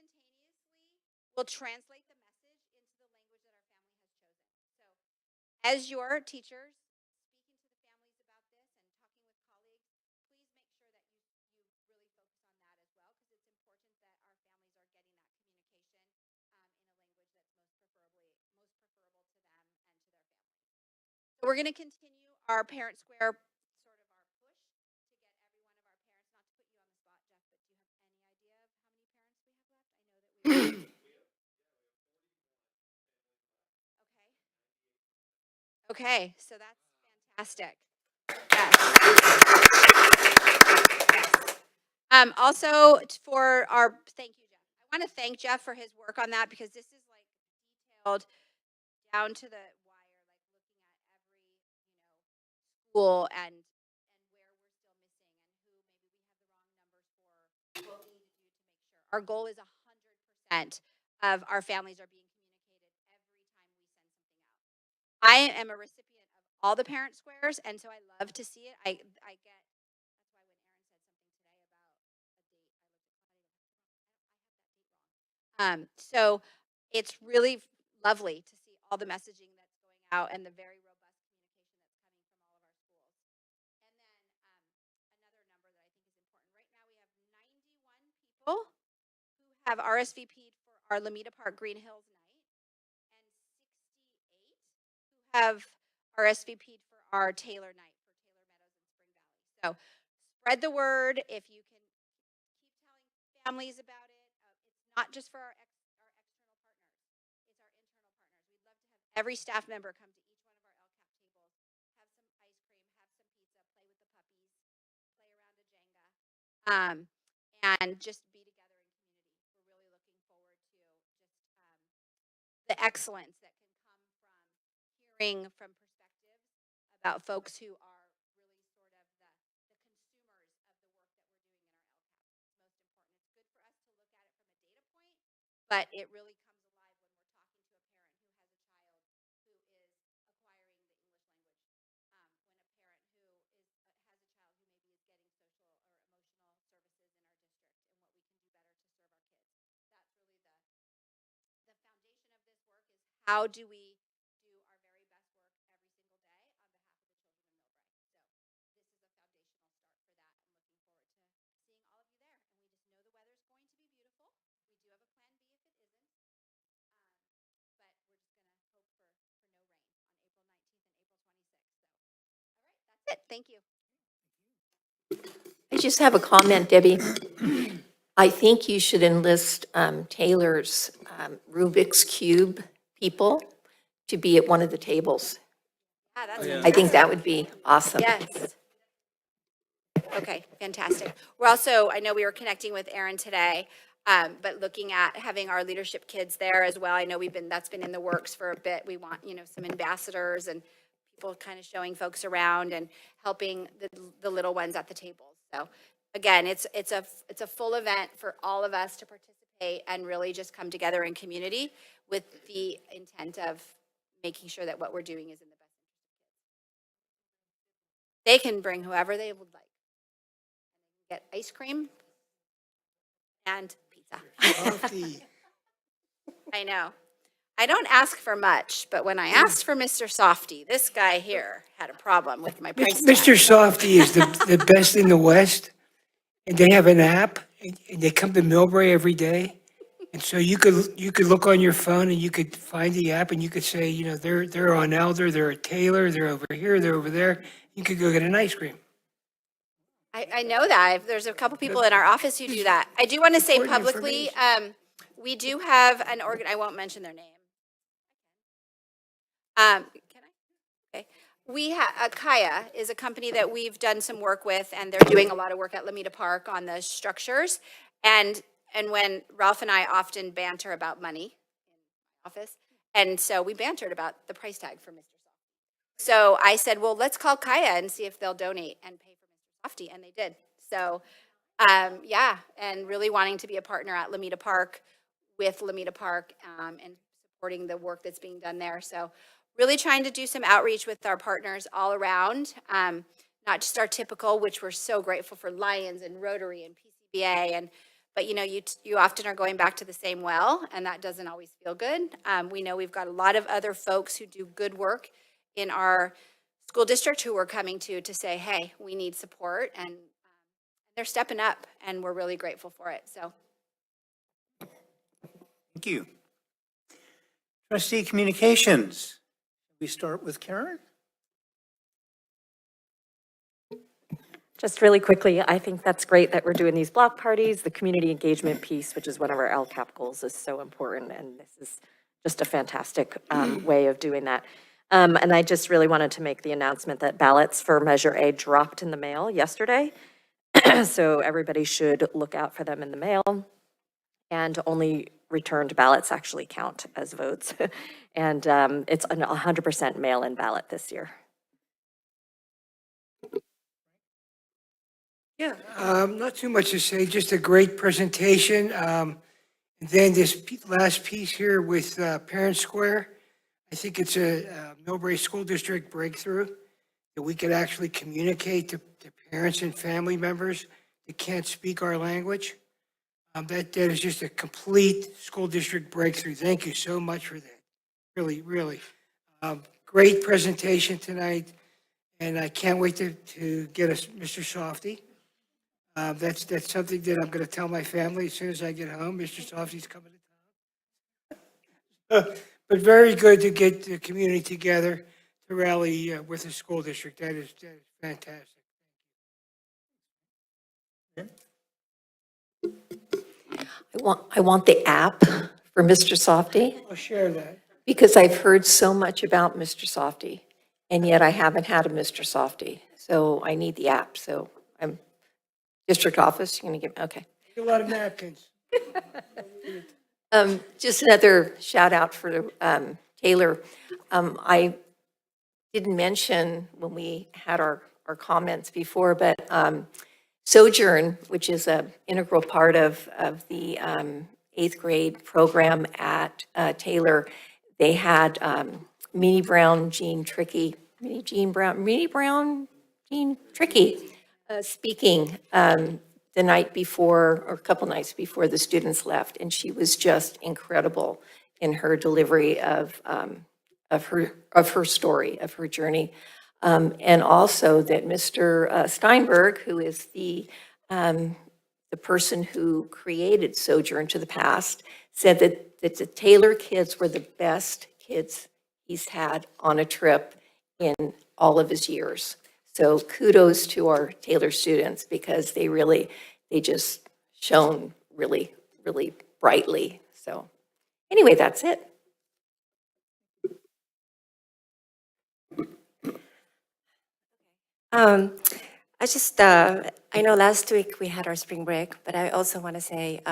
messages at 11 o'clock at night, you can say from this hour to this hour. But you can also go in, our families can go in and select their language. And there are hundreds of languages to choose from. So it instantaneously will translate the message into the language that our family has chosen. So as your teachers speaking to the families about this and talking with colleagues, please make sure that you really focus on that as well, because it's important that our families are getting that communication in a language that's most preferable to them and to their families. So we're going to continue our Parent Square sort of our push to get every one of our parents, not to put you on the spot, Jeff, but do you have any idea of how many parents we have left? I know that we Okay, so that's fantastic. Yes. Also for our, thank you, Jeff. I want to thank Jeff for his work on that, because this is like detailed down to the wire, like looking at every, school and where we're still missing and who maybe we have the wrong numbers for, what we need to do to make sure. Our goal is 100% of our families are being communicated every time we send something out. I am a recipient of all the Parent Squares, and so I love to see it. I get, that's why when Erin said something today about a date, I looked at, I have that date wrong. So it's really lovely to see all the messaging that's going out and the very robust communication that's coming from all of our schools. And then another number that I think is important. Right now we have 91 people who have RSVP'd for our Lamita Park Green Hills night, and 68 who have RSVP'd for our Taylor night for Taylor Meadows and Spring Valley. So spread the word. If you can keep telling families about it. It's not just for our external partners. It's our internal partners. We'd love to have every staff member come to each one of our LCAP tables, have some ice cream, have some pizza, play with the puppies, play around a Jenga, and just be together in community. We're really looking forward to just the excellence that can come from hearing from perspectives about folks who are really sort of the consumers of the work that we're doing in our LCAP. It's most important. It's good for us to look at it from a data point, but it really comes alive when we're talking to a parent who has a child who is acquiring the English language. When a parent who has a child who maybe is getting social or emotional services in our district, and what we can do better to serve our kids. That's really the foundation of this work, is how do we do our very best work every single day on behalf of the children of Millbrae. So this is a foundational start for that. I'm looking forward to seeing all of you there. And we just know the weather's going to be beautiful. We do have a plan B if it isn't. But we're just going to hope for no rain on April 19th and April 26th. So, all right, that's it. Thank you. I just have a comment, Debbie. I think you should enlist Taylor's Rubik's Cube people to be at one of the tables. Yeah, that's I think that would be awesome. Yes. Okay, fantastic. We're also, I know we were connecting with Erin today, but looking at having our leadership kids there as well. I know that's been in the works for a bit. We want, some ambassadors and people kind of showing folks around and helping the little ones at the tables. So again, it's a full event for all of us to participate and really just come together in community with the intent of making sure that what we're doing is in the best interest of kids. They can bring whoever they would like. Get ice cream and pizza. pizza. Softy. I know. I don't ask for much, but when I asked for Mr. Softy, this guy here had a problem with my price tag. Mr. Softy is the best in the West, and they have an app, and they come to Millbrae every day. And so you could look on your phone and you could find the app and you could say, you know, they're on Elder, they're at Taylor, they're over here, they're over there. You could go get an ice cream. I know that. There's a couple people in our office who do that. I do want to say Important publicly, we do have an I won't mention their name. Can I? Okay. We have, Kaya is a company that we've done some work with, and they're doing a lot of work at Lamita Park on the structures. And when Ralph and I often banter about money in the office, and so we bantered about the price tag for Mr. Softy. So I said, well, let's call Kaya and see if they'll donate and pay for Mr. Softy, and they did. So, yeah, and really wanting to be a partner at Lamita Park with Lamita Park and supporting the work that's being done there. So really trying to do some outreach with our partners all around, not just our typical, which we're so grateful for, Lions and Rotary and PCBA, but you know, you often are going back to the same well, and that doesn't always feel good. We know we've got a lot of other folks who do good work in our school district who we're coming to say, hey, we need support, and they're stepping up, and we're really grateful for it. So, Thank you. Trustee Communications. We start with Karen. Just really quickly, I think that's great that we're doing these block parties. The community engagement piece, which is one of our LCAP goals, is so important, and this is just a fantastic way of doing that. And I just really wanted to make the announcement that ballots for Measure A dropped in the mail yesterday. So everybody should look out for them in the mail. And only returned ballots actually count as votes. And it's a 100% mail-in ballot this year. Yeah, not too much to say, just a great presentation. And then this last piece here with Parent Square, I think it's a Millbrae School District breakthrough that we could actually communicate to parents and family members that can't speak our language. That is just a complete school district breakthrough. Thank you so much for that. Really, really. Great presentation tonight, and I can't wait to get us Mr. Softy. That's something that I'm going to tell my family as soon as I get home. Mr. Softy's coming to town. But very good to get the community together to rally with the school district. That is fantastic. I want the app for Mr. Softy I'll share that. because I've heard so much about Mr. Softy, and yet I haven't had a Mr. Softy. So I need the app. So I'm district office. You're going to give, okay. A lot of napkins. Just another shout out for Taylor. I didn't mention when we had our comments before, but Sojourn, which is an integral part of the 8th grade program at Taylor, they had Minnie Brown, Jean Tricky speaking the night before, or a couple nights before the students left, and she was just incredible in her delivery of her story, of her journey. And also that Mr. Steinberg, who is the person who created Sojourn to the Past, said that the Taylor kids were the best kids he's had on a trip in all of his years. So kudos to our Taylor students because they just shone really, really brightly. So anyway, that's it. I know last week we had our spring break, but I also want to say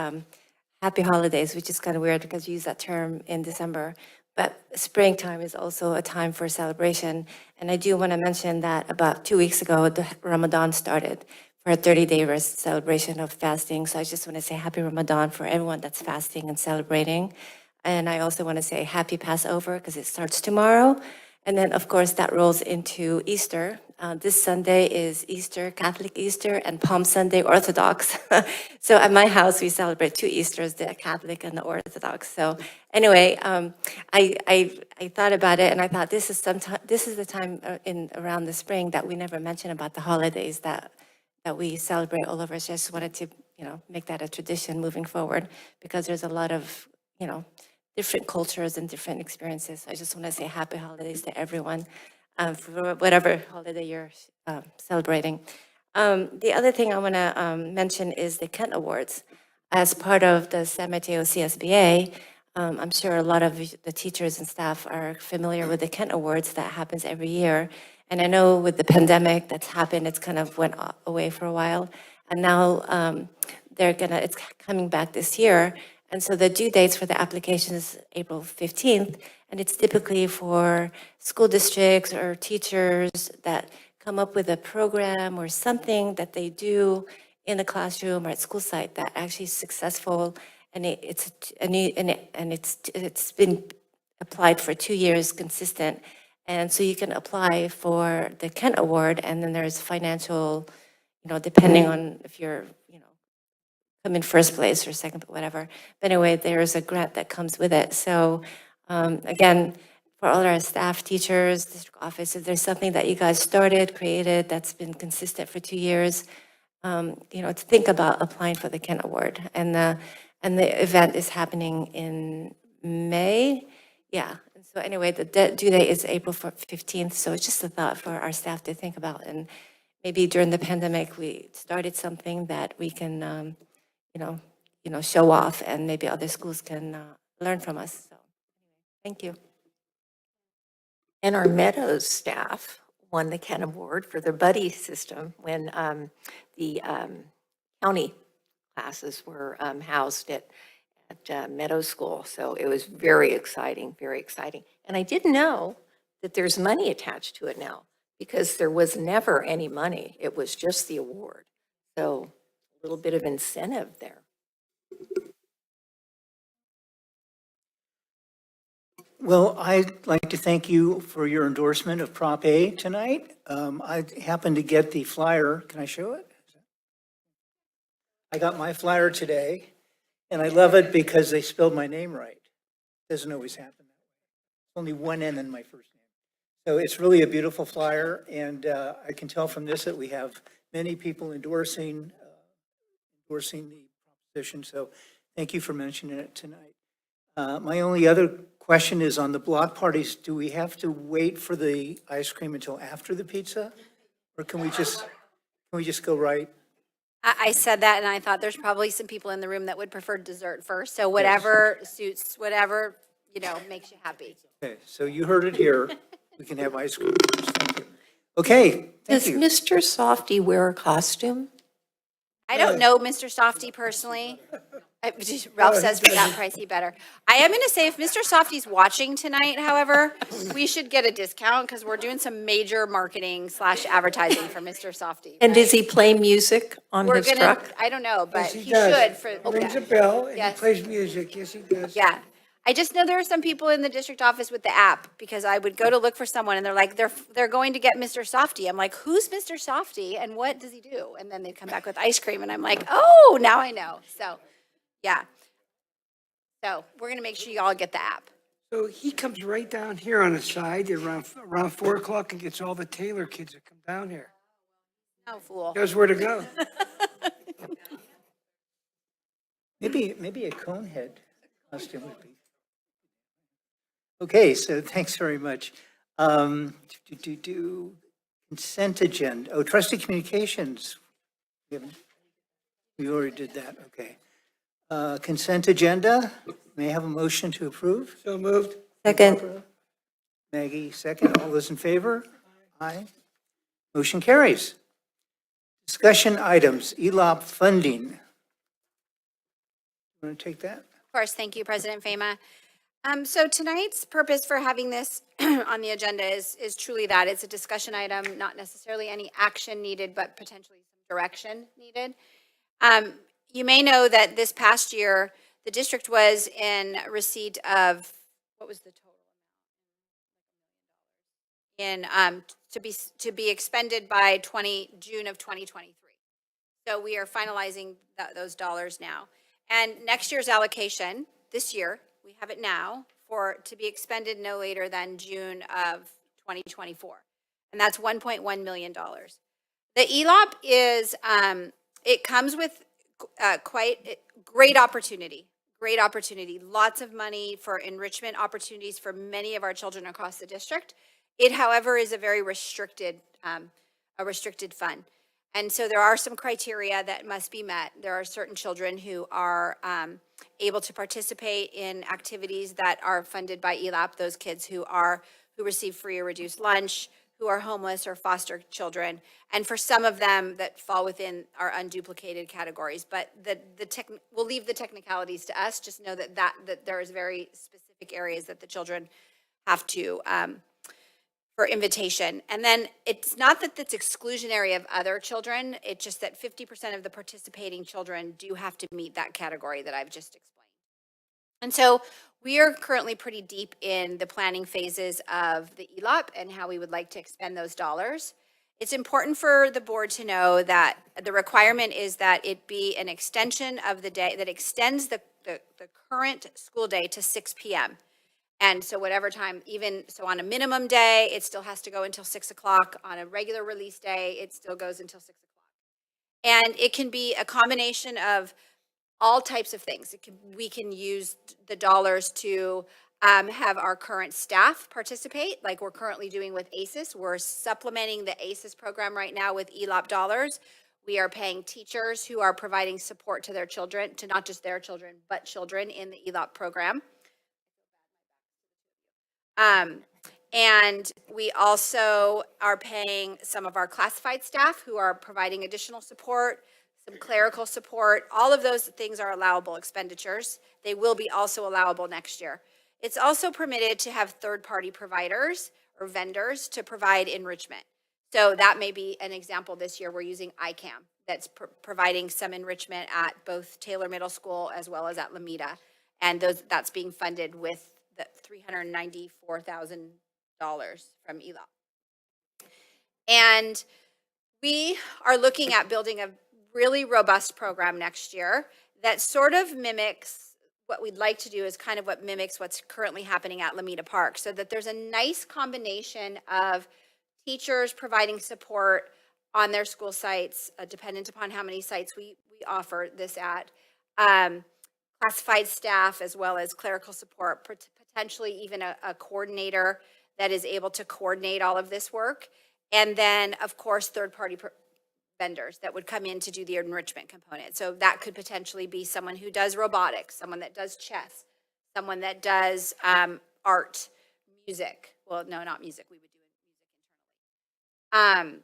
happy holidays, which is kind of weird because you use that term in December. But springtime is also a time for celebration. And I do want to mention that about 2 weeks ago, the Ramadan started for a 30-day celebration of fasting. So I just want to say happy Ramadan for everyone that's fasting and celebrating. And I also want to say happy Passover because it starts tomorrow. And then, of course, that rolls into Easter. This Sunday is Easter, Catholic Easter, and Palm Sunday, Orthodox. So at my house, we celebrate two Easters, the Catholic and the Orthodox. So anyway, I thought about it, and I thought this is the time in around the spring that we never mention about the holidays that we celebrate all over. So I just wanted to, make that a tradition moving forward, because there's a lot of, different cultures and different experiences. I just want to say happy holidays to everyone for whatever holiday you're celebrating. The other thing I want to mention is the Kent Awards. As part of the San Mateo CSBA, I'm sure a lot of the teachers and staff are familiar with the Kent Awards that happens every year. And I know with the pandemic that's happened, it's kind of went away for a while. And now it's coming back this year. And so the due dates for the application is April 15th, and it's typically for school districts or teachers that come up with a program or something that they do in the classroom or at school site that actually is successful, and it's been applied for 2 years consistent. And so you can apply for the Kent Award, and then there's financial, depending on if you're, come in first place or second, whatever. But anyway, there's a grant that comes with it. So again, for all our staff, teachers, district office, if there's something that you guys started, created, that's been consistent for 2 years, to think about applying for the Kent Award. And the event is happening in May. Yeah. And so anyway, the due date is April 15th. So it's just a thought for our staff to think about. And maybe during the pandemic, we started something that we can, show off, and maybe other schools can learn from us. So, thank you. And our Meadows staff won the Kent Award for their buddy system when the county classes were housed at Meadows School. So it was very exciting, very exciting. And I didn't know that there's money attached to it now, because there was never any money. It was just the award. So a little bit of incentive there. Well, I'd like to thank you for your endorsement of Prop A tonight. I happened to get the flyer. Can I show it? I got my flyer today, and I love it because they spelled my name right. Doesn't always happen that way. Only one N in my first name. So it's really a beautiful flyer, and I can tell from this that we have many people endorsing the proposition. So thank you for mentioning it tonight. My only other question is on the block parties. Do we have to wait for the ice cream until after the pizza, or can we just go right? I said that, and I thought there's probably some people in the room that would prefer dessert first. So whatever suits, whatever, makes you happy. Okay, so you heard it here. We can have ice cream first. Thank you. Okay, thank Does you. Mr. Softy wear a costume? I don't know Mr. Softy personally. Ralph says for that price, he better. I am going to say if Mr. Softy's watching tonight, however, we should get a discount because we're doing some major marketing / advertising for Mr. Softy. And does he play music on We're his gonna, truck? I don't know, but Yes, he does. should for. He rings a bell, and he Yes. plays music. Yes, he does. Yeah. I just know there are some people in the district office with the app because I would go to look for someone and they're like, they're going to get Mr. Softy. I'm like, who's Mr. Softy and what does he do? And then they'd come back with ice cream and I'm like, oh, now I know. So, yeah. So we're going to make sure you all get the app. So he comes right down here on the side around 4 o'clock and gets all the Taylor kids that come down here. Oh, fool. Knows where to go. Maybe a cone head costume would be. Okay, so thanks very much. Consent agenda. Oh, trustee communications. We already did that, okay. Consent agenda, may I have a motion to approve? So moved. Second. Maggie, second. All those in favor? Aye. Motion carries. Discussion items, ELOP funding. Want to take that? Of course, thank you, President Fema. So tonight's purpose for having this on the agenda is truly that. It's a discussion item, not necessarily any action needed, but potentially some direction needed. You may know that this past year, the district was in receipt of, what was the total in, to be expended by June of 2023. So we are finalizing those dollars now. And next year's allocation, this year, we have it now, to be expended no later than June of 2024. And that's $1.1 million. The ELOP is, it comes with quite great opportunity, lots of money for enrichment opportunities for many of our children across the district. It, however, is a very restricted fund. And so there are some criteria that must be met. There are certain children who are able to participate in activities that are funded by ELOP, those kids who receive free or reduced lunch, who are homeless or foster children, and for some of them that fall within our unduplicated categories. But we'll leave the technicalities to us. Just know that there is very specific areas that the children have to for invitation. And then it's not that it's exclusionary of other children. It's just that 50% of the participating children do have to meet that category that I've just explained. And so we are currently pretty deep in the planning phases of the ELOP and how we would like to expend those dollars. It's important for the board to know that the requirement is that it be an extension of the day that extends the current school day to 6 p.m. And so whatever time, even so on a minimum day, it still has to go until 6 o'clock. On a regular release day, it still goes until 6 o'clock. And it can be a combination of all types of things. We can use the dollars to have our current staff participate, like we're currently doing with ACES. We're supplementing the ACES program right now with ELOP dollars. We are paying teachers who are providing support to their children, to not just their children, but children in the ELOP program. And we also are paying some of our classified staff who are providing additional support, some clerical support. All of those things are allowable expenditures. They will be also allowable next year. It's also permitted to have third-party providers or vendors to provide enrichment. So that may be an example this year. We're using ICAM that's providing some enrichment at both Taylor Middle School as well as at Lomita. And that's being funded with the $394,000 from ELOP. And we are looking at building a really robust program next year that sort of mimics what we'd like to do is kind of what mimics what's currently happening at Lomita Park, so that there's a nice combination of teachers providing support on their school sites, dependent upon how many sites we offer this at, classified staff as well as clerical support, potentially even a coordinator that is able to coordinate all of this work. And then, of course, third-party vendors that would come in to do the enrichment component. So that could potentially be someone who does robotics, someone that does chess, someone that does art, music. Well, no, not music. We would do music internally.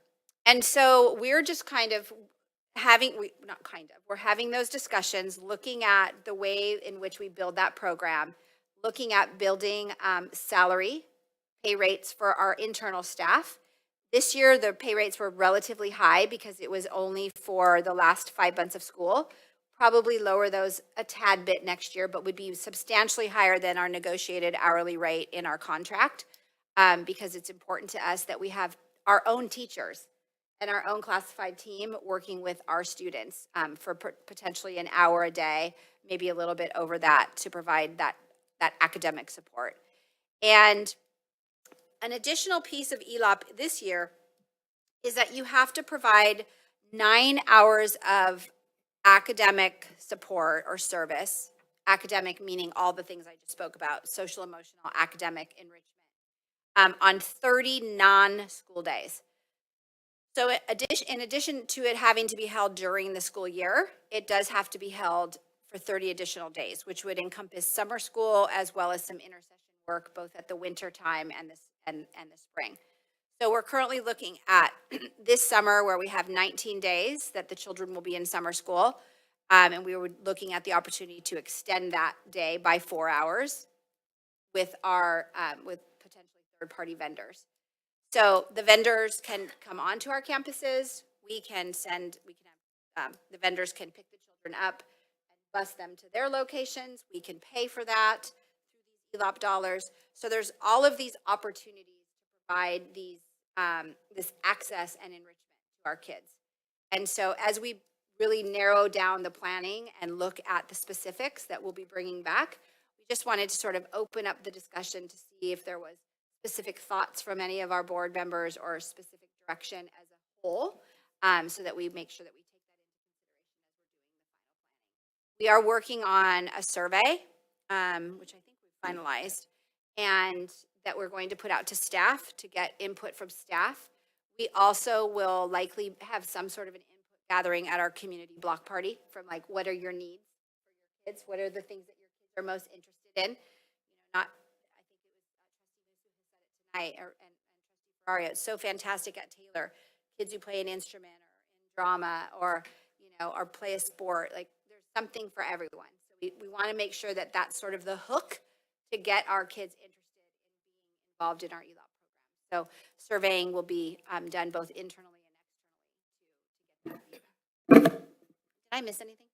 And so we're just kind of we're having those discussions, looking at the way in which we build that program, looking at building salary, pay rates for our internal staff. This year, the pay rates were relatively high because it was only for the last 5 months of school. Probably lower those a tad bit next year, but would be substantially higher than our negotiated hourly rate in our contract, because it's important to us that we have our own teachers and our own classified team working with our students for potentially an hour a day, maybe a little bit over that, to provide that academic support. And an additional piece of ELOP this year is that you have to provide 9 hours of academic support or service, academic meaning all the things I just spoke about, social, emotional, academic enrichment, on 30 non-school days. So in addition to it having to be held during the school year, it does have to be held for 30 additional days, which would encompass summer school as well as some intersession work, both at the winter time and the spring. So we're currently looking at this summer where we have 19 days that the children will be in summer school. And we were looking at the opportunity to extend that day by 4 hours with with potentially third-party vendors. So the vendors can come onto our campuses. The vendors can pick the children up and bus them to their locations. We can pay for that through these ELOP dollars. So there's all of these opportunities to provide this access and enrichment to our kids. And so as we really narrow down the planning and look at the specifics that we'll be bringing back, we just wanted to sort of open up the discussion to see if there was specific thoughts from any of our board members or specific direction as a whole, so that we make sure that we take that into consideration as we're doing the final planning. We are working on a survey, which I think we've finalized, and that we're going to put out to staff to get input from staff. We also will likely have some sort of an input gathering at our community block party from like, what are your needs for your kids? What are the things that your kids are most interested in? I think it was Trustee Musu who said it tonight, and Trustee Ferrario. It's so fantastic at Taylor. Kids who play an instrument or in drama or, or play a sport, like there's something for everyone. So we want to make sure that that's sort of the hook to get our kids interested in being involved in our ELOP program. So surveying will be done both internally and externally to get that feedback. Did I miss anything?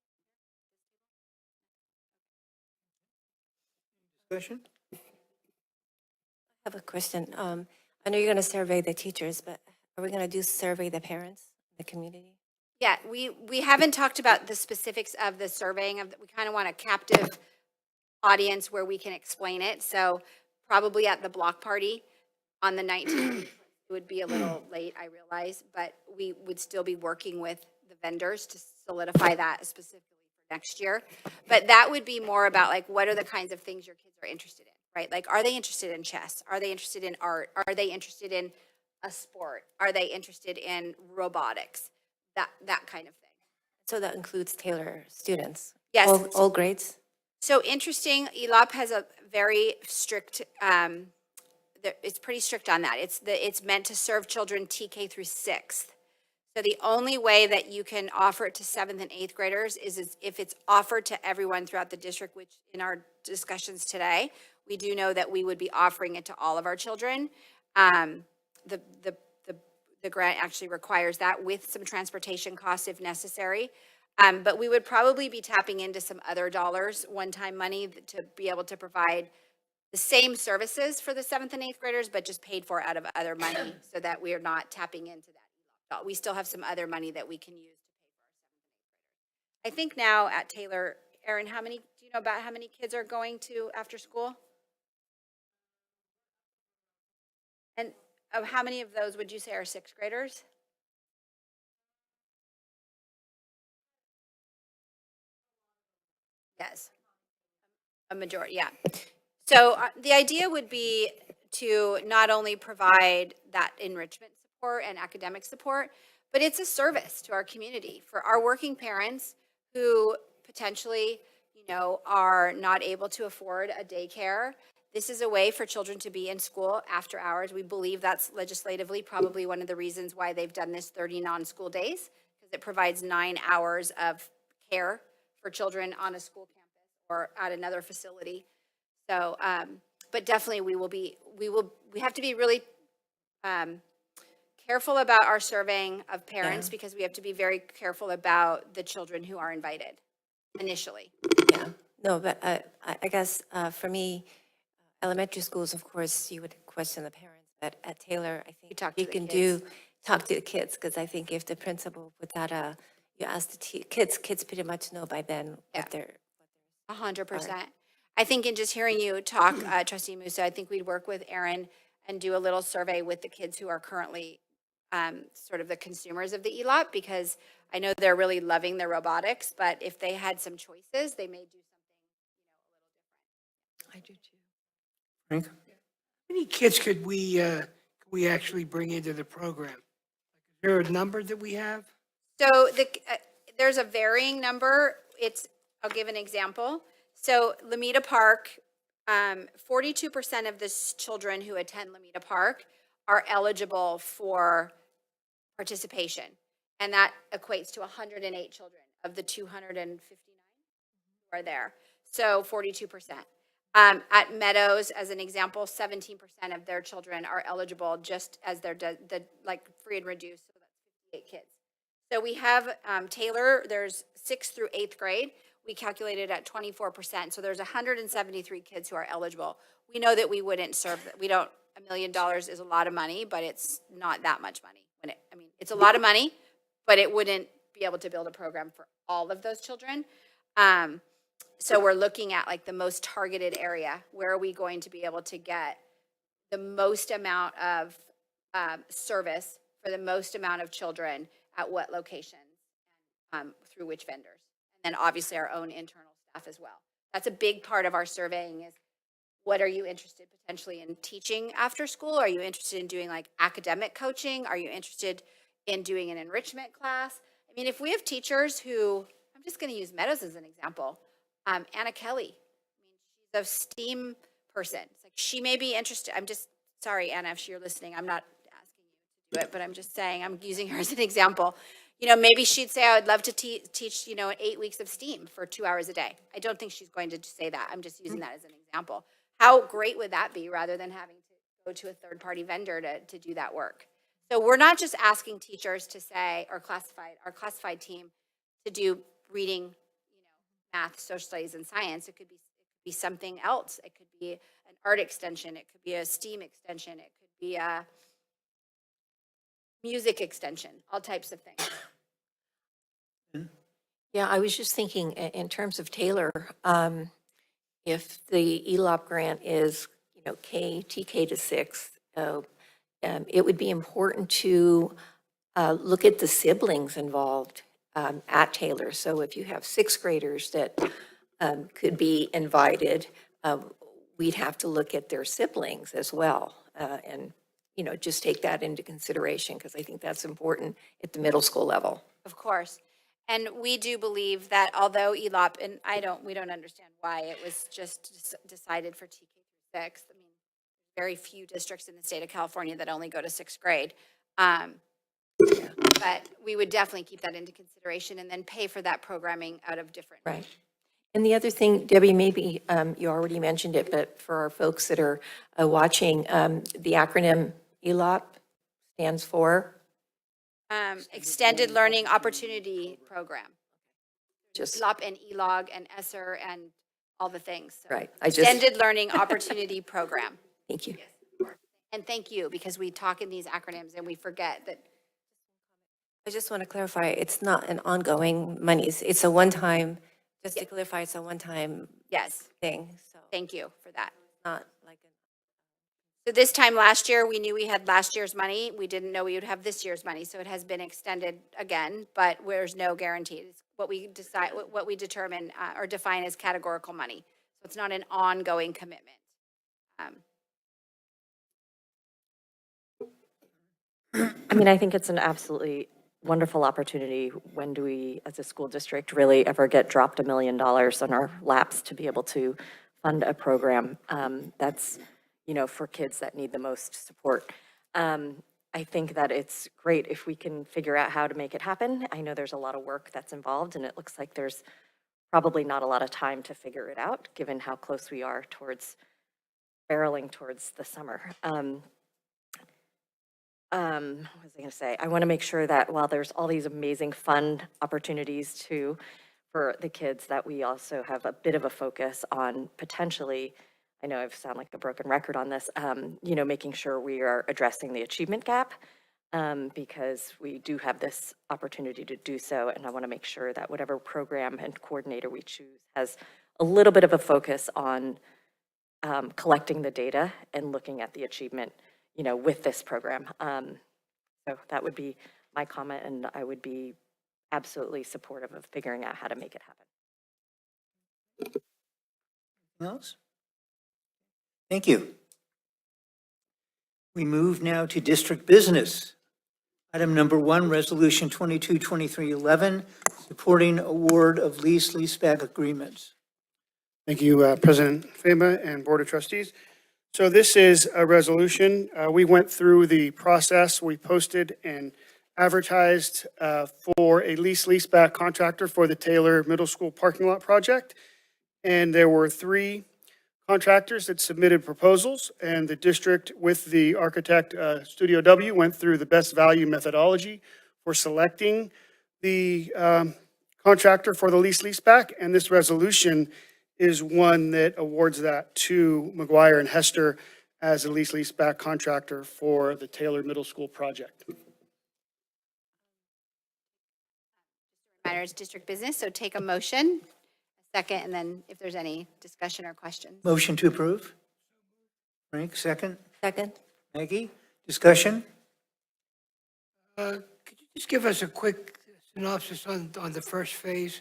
Discussion? I have a question. I know you're going to survey the teachers, but are we going to survey the parents, the community? Yeah, we haven't talked about the specifics of the surveying. We kind of want a captive audience where we can explain it. So probably at the block party on the 19th, it would be a little late, I realize, but we would still be working with the vendors to solidify that specifically for next year. But that would be more about like, what are the kinds of things your kids are interested in, right? Like, are they interested in chess? Are they interested in art? Are they interested in a sport? Are they interested in robotics? That kind of thing. So that includes Taylor students? Yes. All grades? So interesting, ELOP has a very strict, it's pretty strict on that. It's meant to serve children TK through 6th. So the only way that you can offer it to 7th and 8th graders is if it's offered to everyone throughout the district, which in our discussions today, we do know that we would be offering it to all of our children. The grant actually requires that with some transportation costs if necessary. But we would probably be tapping into some other dollars, one-time money, to be able to provide the same services for the 7th and 8th graders, but just paid for out of other money so that we are not tapping into that. We still have some other money that we can use to pay for our 7th and 8th graders. I think now at Taylor, Erin, do you know about how many kids are going to after school? And of how many of those would you say are 6th graders? Yes, a majority, yeah. So the idea would be to not only provide that enrichment support and academic support, but it's a service to our community for our working parents who potentially, are not able to afford a daycare. This is a way for children to be in school after hours. We believe that's legislatively probably one of the reasons why they've done this 30 non-school days, because it provides 9 hours of care for children on a school campus or at another facility. So, but definitely we have to be really careful about our surveying of parents, because we have to be very careful about the children who are invited initially. Yeah. No, but I guess for me, elementary schools, of course, you would question the parents, but at Taylor, I think you can talk to the kids, because I think if the principal put that, you ask the kids pretty much know by then what they're. 100%. I think in just hearing you talk, Trustee Musa, I think we'd work with Erin and do a little survey with the kids who are currently sort of the consumers of the ELOP, because I know they're really loving the robotics, but if they had some choices, they may do something, a little different. I do too. Frank? How many kids could we actually bring into the program? Is there a number that we have? So there's a varying number. I'll give an example. So Lameda Park, 42% of the children who attend Lameda Park are eligible for participation. And that equates to 108 children of the 259 who are there. So 42%. At Meadows, as an example, 17% of their children are eligible just as they're like free and reduced, so that's 58 kids. So we have Taylor, there's 6th through 8th grade. We calculated at 24%. So there's 173 kids who are eligible. We know that we wouldn't serve, we don't $1 million is a lot of money, but it's not that much money. It's a lot of money, but it wouldn't be able to build a program for all of those children. So we're looking at like the most targeted area. Where are we going to be able to get the most amount of service for the most amount of children at what locations, through which vendors? And then obviously our own internal staff as well. That's a big part of our surveying is, what are you interested potentially in teaching after school? Are you interested in doing like academic coaching? Are you interested in doing an enrichment class? I mean, if we have teachers who, I'm just going to use Meadows as an example, Anna Kelly, she's a STEAM person. It's like she may be interested. I'm just, sorry, Anna, if you're listening, I'm not asking you to do it, but I'm just saying, I'm using her as an example. Maybe she'd say, I would love to teach, 8 weeks of STEAM for 2 hours a day. I don't think she's going to say that. I'm just using that as an example. How great would that be rather than having to go to a third-party vendor to do that work? So we're not just asking teachers to say, or our classified team to do reading, math, social studies, and science. It could be something else. It could be an art extension. It could be a STEAM extension. It could be a music extension, all types of things. Yeah, I was just thinking in terms of Taylor, if the ELOP grant is, TK to 6, it would be important to look at the siblings involved at Taylor. So if you have 6th graders that could be invited, we'd have to look at their siblings as well, and just take that into consideration, because I think that's important at the middle school level. Of course. And we do believe that although ELOP, and we don't understand why it was just decided for TK through 6th. I mean, very few districts in the state of California that only go to 6th grade. But we would definitely keep that into consideration and then pay for that programming out of different. Right. And the other thing, Debbie, maybe you already mentioned it, but for our folks that are watching, the acronym ELOP stands for? Extended Learning Opportunity Program. Just ELOP and ELOG and ESSER and all the things. So right. Extended Learning Opportunity Program. Thank you. And thank you, because we talk in these acronyms and we forget that. I just want to clarify, it's not an ongoing monies. It's a one-time, just to clarify, it's a one-time Yes, thing. So thank you for that. it's not like So this time last year, we knew we had last year's money. We didn't know we would have this year's money. So it has been extended again, but there's no guarantee. It's what we decide, what we determine or define as categorical money. So it's not an ongoing commitment. I think it's an absolutely wonderful opportunity. When do we, as a school district, really ever get dropped $1 million on our laps to be able to fund a program that's, for kids that need the most support? I think that it's great if we can figure out how to make it happen. I know there's a lot of work that's involved, and it looks like there's probably not a lot of time to figure it out, given how close we are towards barreling towards the summer. What was I going to say? I want to make sure that while there's all these amazing fun opportunities for the kids, that we also have a bit of a focus on potentially, I know I sound like a broken record on this, making sure we are addressing the achievement gap, because we do have this opportunity to do so. And I want to make sure that whatever program and coordinator we choose has a little bit of a focus on collecting the data and looking at the achievement with this program. So that would be my comment, and I would be absolutely supportive of figuring out how to make it happen. Anything else? Thank you. We move now to district business. Item number 1, Resolution 22-2311, supporting award of leaseback agreements. Thank you, President Fema and Board of Trustees. So this is a resolution. We went through the process. We posted and advertised for a leaseback contractor for the Taylor Middle School parking lot project. And there were 3 contractors that submitted proposals, and the district with the architect Studio W went through the best value methodology for selecting the contractor for the leaseback. And this resolution is one that awards that to McGuire and Hester as a lease-back contractor for the Taylor Middle School project. Matters district business, so take a motion, a second, and then if there's any discussion or questions. Motion to approve. Frank, second. Second? Maggie, discussion? Could you just give us a quick synopsis on the first phase?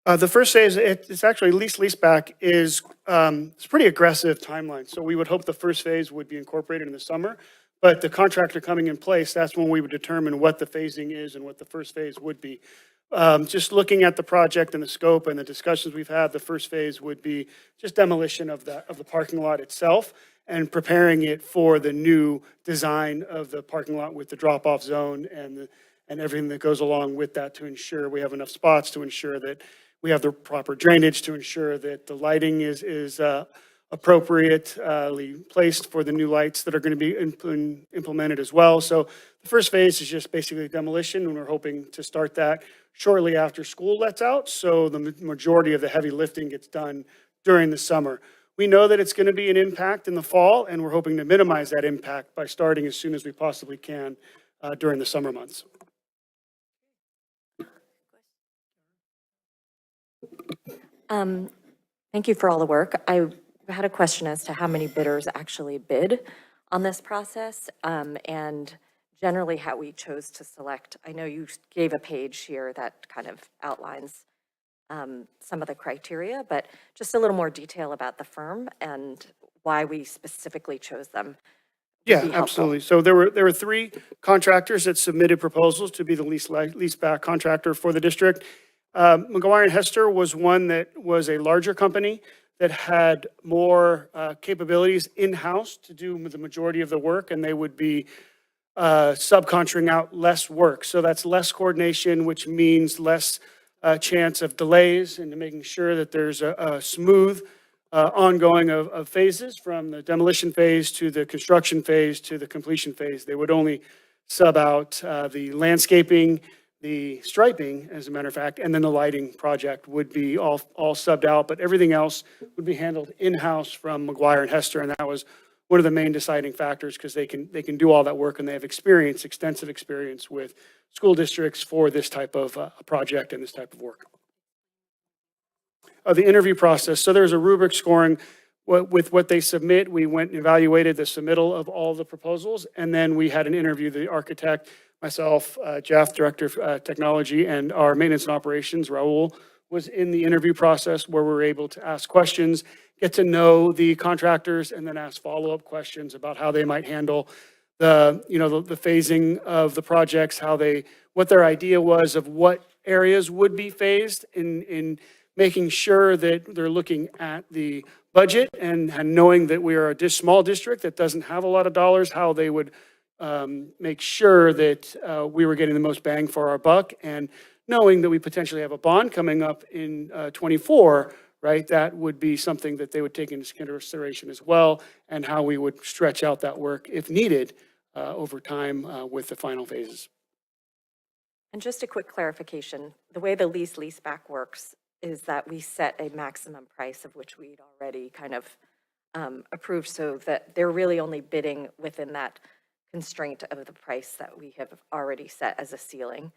The first phase, it's actually lease-back is, it's a pretty aggressive timeline. So we would hope the first phase would be incorporated in the summer, but the contractor coming in place, that's when we would determine what the phasing is and what the first phase would be. Just looking at the project and the scope and the discussions we've had, the first phase would be just demolition of the parking lot itself and preparing it for the new design of the parking lot with the drop-off zone and everything that goes along with that to ensure we have enough spots, to ensure that we have the proper drainage, to ensure that the lighting is appropriately placed for the new lights that are going to be implemented as well. So the first phase is just basically demolition, and we're hoping to start that shortly after school lets out. So the majority of the heavy lifting gets done during the summer. We know that it's going to be an impact in the fall, and we're hoping to minimize that impact by starting as soon as we possibly can during the summer months. Thank you for all the work. I had a question as to how many bidders actually bid on this process, and generally how we chose to select. I know you gave a page here that kind of outlines some of the criteria, but just a little more detail about the firm and why we specifically chose them. Yeah, absolutely. So there were 3 contractors that submitted proposals to be the lease-back contractor for the district. McGuire and Hester was one that was a larger company that had more capabilities in-house to do the majority of the work, and they would be subcontracting out less work. So that's less coordination, which means less chance of delays, and making sure that there's a smooth ongoing of phases from the demolition phase to the construction phase to the completion phase. They would only sub out the landscaping, the striping, as a matter of fact, and then the lighting project would be all subbed out, but everything else would be handled in-house from McGuire and Hester, and that was one of the main deciding factors because they can do all that work and they have extensive experience with school districts for this type of project and this type of work. The interview process, so there's a rubric scoring with what they submit. We went and evaluated the submittal of all the proposals, and then we had an interview. The architect, myself, Jeff, Director of Technology, and our maintenance and operations, Raul, was in the interview process where we were able to ask questions, get to know the contractors, and then ask follow-up questions about how they might handle the phasing of the projects, what their idea was of what areas would be phased in making sure that they're looking at the budget and knowing that we are a small district that doesn't have a lot of dollars, how they would make sure that we were getting the most bang for our buck, and knowing that we potentially have a bond coming up in 24, right? That would be something that they would take into consideration as well, and how we would stretch out that work if needed over time with the final phases. And just a quick clarification, the way the lease-back works is that we set a maximum price of which we'd already kind of approved, so that they're really only bidding within that constraint of the price that we have already set as a ceiling.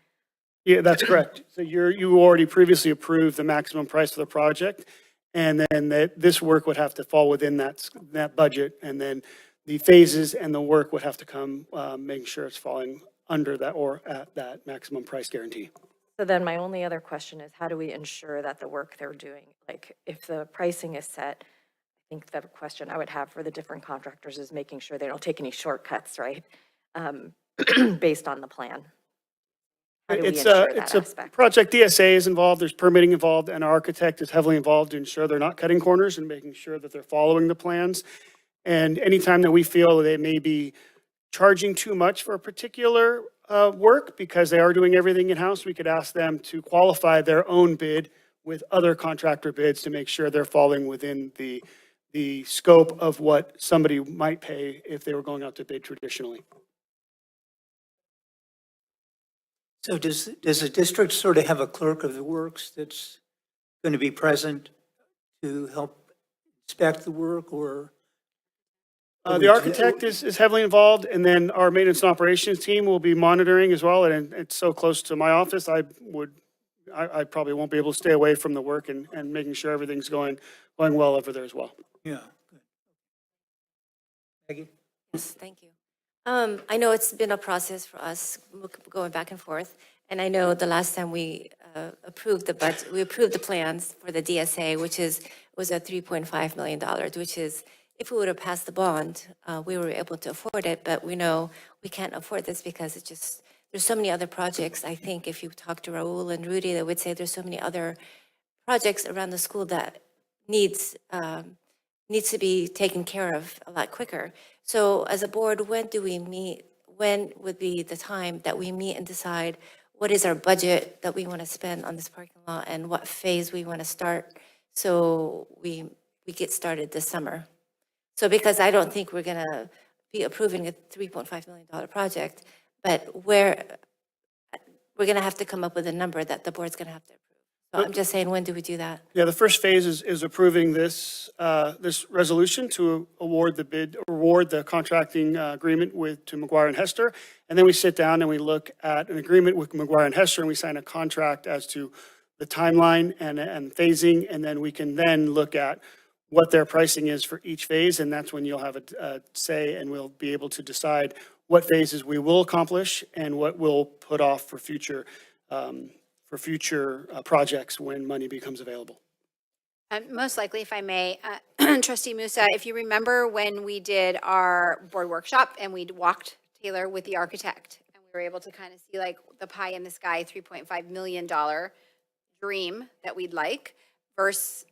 Yeah, that's correct. So you already previously approved the maximum price for the project, and then this work would have to fall within that budget, and then the phases and the work would have to come making sure it's falling under that or at that maximum price guarantee. So then my only other question is, how do we ensure that the work they're doing, like if the pricing is set, I think the question I would have for the different contractors is making sure they don't take any shortcuts, right? Based on the plan. How do we ensure that aspect? Project DSA is involved, there's permitting involved, and our architect is heavily involved to ensure they're not cutting corners and making sure that they're following the plans. And anytime that we feel they may be charging too much for a particular work because they are doing everything in-house, we could ask them to qualify their own bid with other contractor bids to make sure they're falling within the scope of what somebody might pay if they were going out to bid traditionally. So does the district sort of have a clerk of the works that's going to be present to help inspect the work, or The architect is heavily involved, and then our maintenance and operations team will be monitoring as well, and it's so close to my office, I probably won't be able to stay away from the work and making sure everything's going well over there as well. Yeah, good. Maggie? Yes, thank you. I know it's been a process for us going back and forth, and I know the last time we approved the budget, we approved the plans for the DSA, which was a $3.5 million, which is, if we would have passed the bond, we were able to afford it, but we know we can't afford this because it just, there's so many other projects. I think if you talk to Raul and Rudy, they would say there's so many other projects around the school that needs to be taken care of a lot quicker. So as a board, when do we meet? When would be the time that we meet and decide what is our budget that we want to spend on this parking lot and what phase we want to start? So we get started this summer. So because I don't think we're going to be approving a $3.5 million project, but we're going to have to come up with a number that the board's going to have to approve. So I'm just saying, when do we do that? Yeah, the first phase is approving this resolution to award the contracting agreement to McGuire and Hester. And then we sit down and we look at an agreement with McGuire and Hester, and we sign a contract as to the timeline and phasing. And then we can then look at what their pricing is for each phase. And that's when you'll have a say, and we'll be able to decide what phases we will accomplish and what we'll put off for future projects when money becomes available. Most likely, if I may, Trustee Musa, if you remember when we did our board workshop and we walked Taylor with the architect, and we were able to kind of see like the pie in the sky, $3.5 million dream that we'd like versus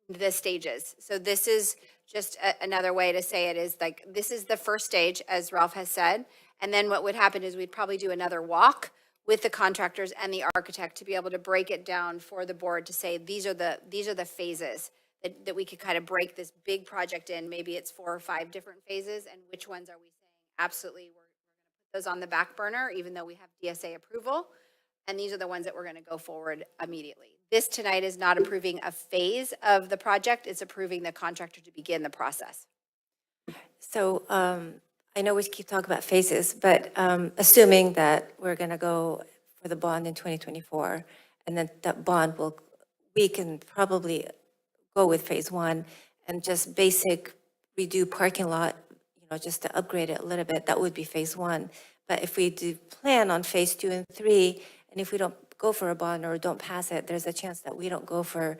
the stages. So this is just another way to say it is like, this is the first stage, as Ralph has said. And then what would happen is we'd probably do another walk with the contractors and the architect to be able to break it down for the board to say, these are the phases that we could kind of break this big project in. Maybe it's 4 or 5 different phases, and which ones are we saying, absolutely, we're going to put those on the back burner, even though we have DSA approval. And these are the ones that we're going to go forward immediately. This tonight is not approving a phase of the project, it's approving the contractor to begin the process. So I know we keep talking about phases, but assuming that we're going to go for the bond in 2024, and then that bond we can probably go with phase 1 and just basic redo parking lot, just to upgrade it a little bit, that would be phase 1. But if we do plan on phase 2 and 3, and if we don't go for a bond or don't pass it, there's a chance that we don't go for,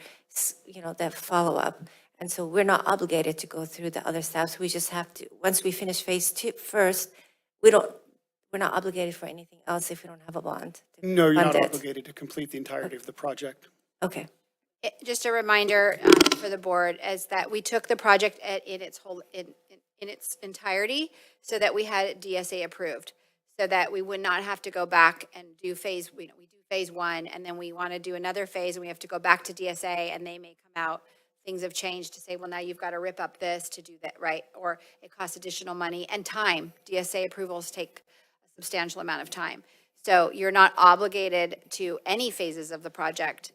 that follow-up. And so we're not obligated to go through the other steps. We just have to, once we finish phase 2 first, we're not obligated for anything else if we don't have a bond. No, you're not obligated to complete the entirety of the project. Okay. Just a reminder for the board is that we took the project in its entirety so that we had it DSA approved, so that we would not have to go back and do phase, we do phase 1, and then we want to do another phase, and we have to go back to DSA, and they may come out, things have changed to say, well, now you've got to rip up this to do that, right? Or it costs additional money and time. DSA approvals take a substantial amount of time. So you're not obligated to any phases of the project.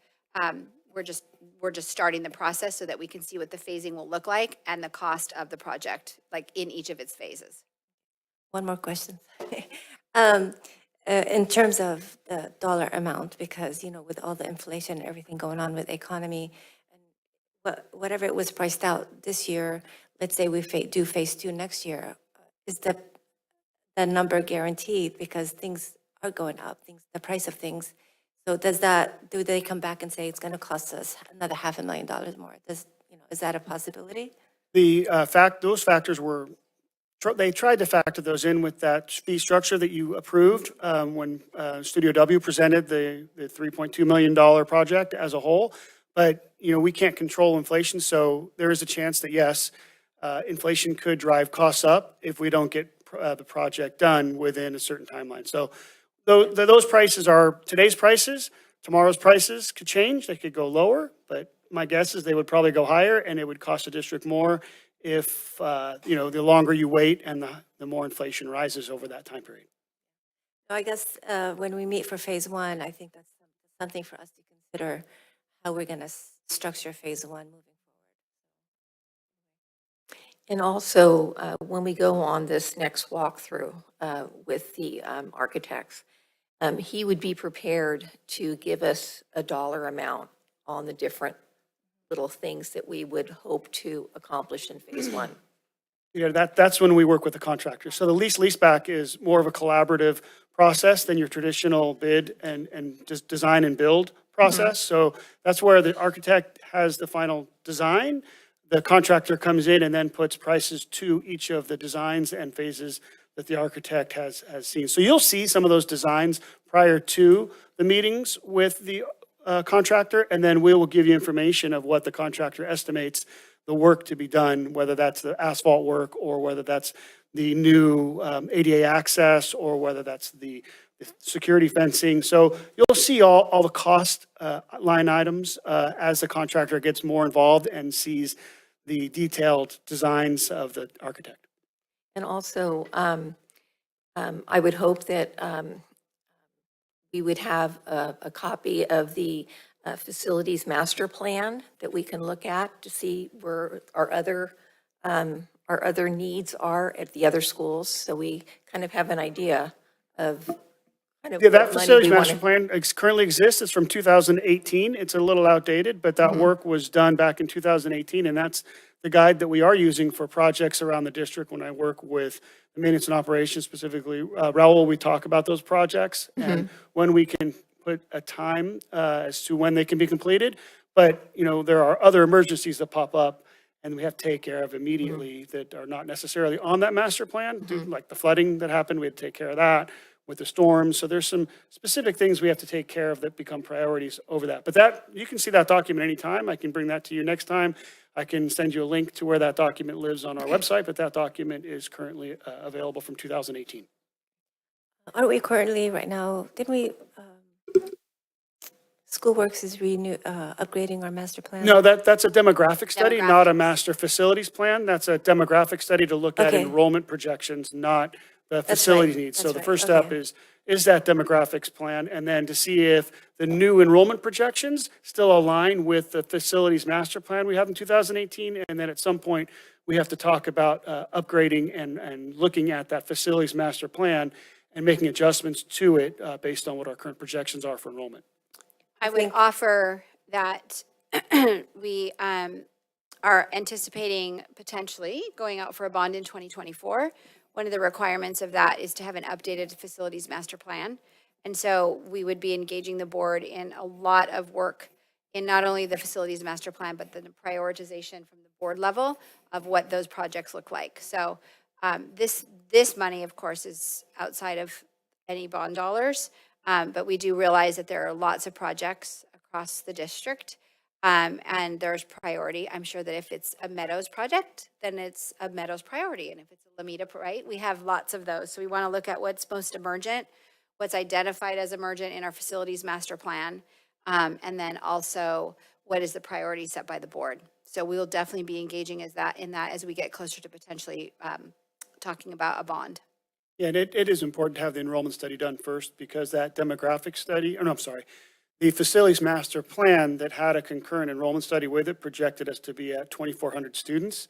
We're just starting the process so that we can see what the phasing will look like and the cost of the project, like in each of its phases. One more question. In terms of the dollar amount, because, with all the inflation and everything going on with the economy, and whatever it was priced out this year, let's say we do phase 2 next year, is the number guaranteed? Because things are going up, the price of things. So do they come back and say it's going to cost us another $500,000 more? Is that a possibility? Those factors they tried to factor those in with that fee structure that you approved when Studio W presented the $3.2 million project as a whole. But, we can't control inflation, so there is a chance that, yes, inflation could drive costs up if we don't get the project done within a certain timeline. So those prices are today's prices. Tomorrow's prices could change. They could go lower, but my guess is they would probably go higher, and it would cost the district more if, the longer you wait and the more inflation rises over that time period. I guess when we meet for phase 1, I think that's something for us to consider, how we're going to structure phase 1 moving forward. And also, when we go on this next walkthrough with the architects, he would be prepared to give us a dollar amount on the different little things that we would hope to accomplish in phase one. Yeah, that's when we work with the contractor. So the leaseback is more of a collaborative process than your traditional bid and just design and build process. So that's where the architect has the final design. The contractor comes in and then puts prices to each of the designs and phases that the architect has seen. So you'll see some of those designs prior to the meetings with the contractor, and then we will give you information of what the contractor estimates the work to be done, whether that's the asphalt work or whether that's the new ADA access or whether that's the security fencing. So you'll see all the cost line items as the contractor gets more involved and sees the detailed designs of the architect. And also, I would hope that we would have a copy of the facilities master plan that we can look at to see where our other needs are at the other schools. So we kind of have an idea of kind of Yeah, that what money facilities we master want plan currently exists. It's from 2018. It's a little outdated, but that work was done back in 2018. And that's the guide that we are using for projects around the district. When I work with the maintenance and operations, specifically Raul, we talk about those projects and when we can put a time as to when they can be completed. But, you know, there are other emergencies that pop up and we have to take care of immediately that are not necessarily on that master plan, like the flooding that happened, we had to take care of that with the storms. So there's some specific things we have to take care of that become priorities over that. But that, you can see that document anytime. I can bring that to you next time. I can send you a link to where that document lives on our website, but that document is currently available from 2018. Aren't we currently, right now, didn't we, Schoolworks is upgrading our master plan? No, that's a demographic study, not a Demographics. master facilities plan. That's a demographic study to look at Okay. enrollment projections, not the That's facility right. needs. So That's the right. first step Okay. is that demographics plan, and then to see if the new enrollment projections still align with the facilities master plan we have in 2018. And then at some point, we have to talk about upgrading and looking at that facilities master plan and making adjustments to it based on what our current projections are for enrollment. I would offer that we are anticipating potentially going out for a bond in 2024. One of the requirements of that is to have an updated facilities master plan. And so we would be engaging the board in a lot of work in not only the facilities master plan, but the prioritization from the board level of what those projects look like. So this money, of course, is outside of any bond dollars. But we do realize that there are lots of projects across the district, and there's priority. I'm sure that if it's a Meadows project, then it's a Meadows priority. And if it's a Lamita, right, we have lots of those. So we want to look at what's most emergent, what's identified as emergent in our facilities master plan, and then also what is the priority set by the board. So we will definitely be engaging in that as we get closer to potentially talking about a bond. Yeah, and it is important to have the enrollment study done first because that demographic study, the facilities master plan that had a concurrent enrollment study with it projected us to be at 2,400 students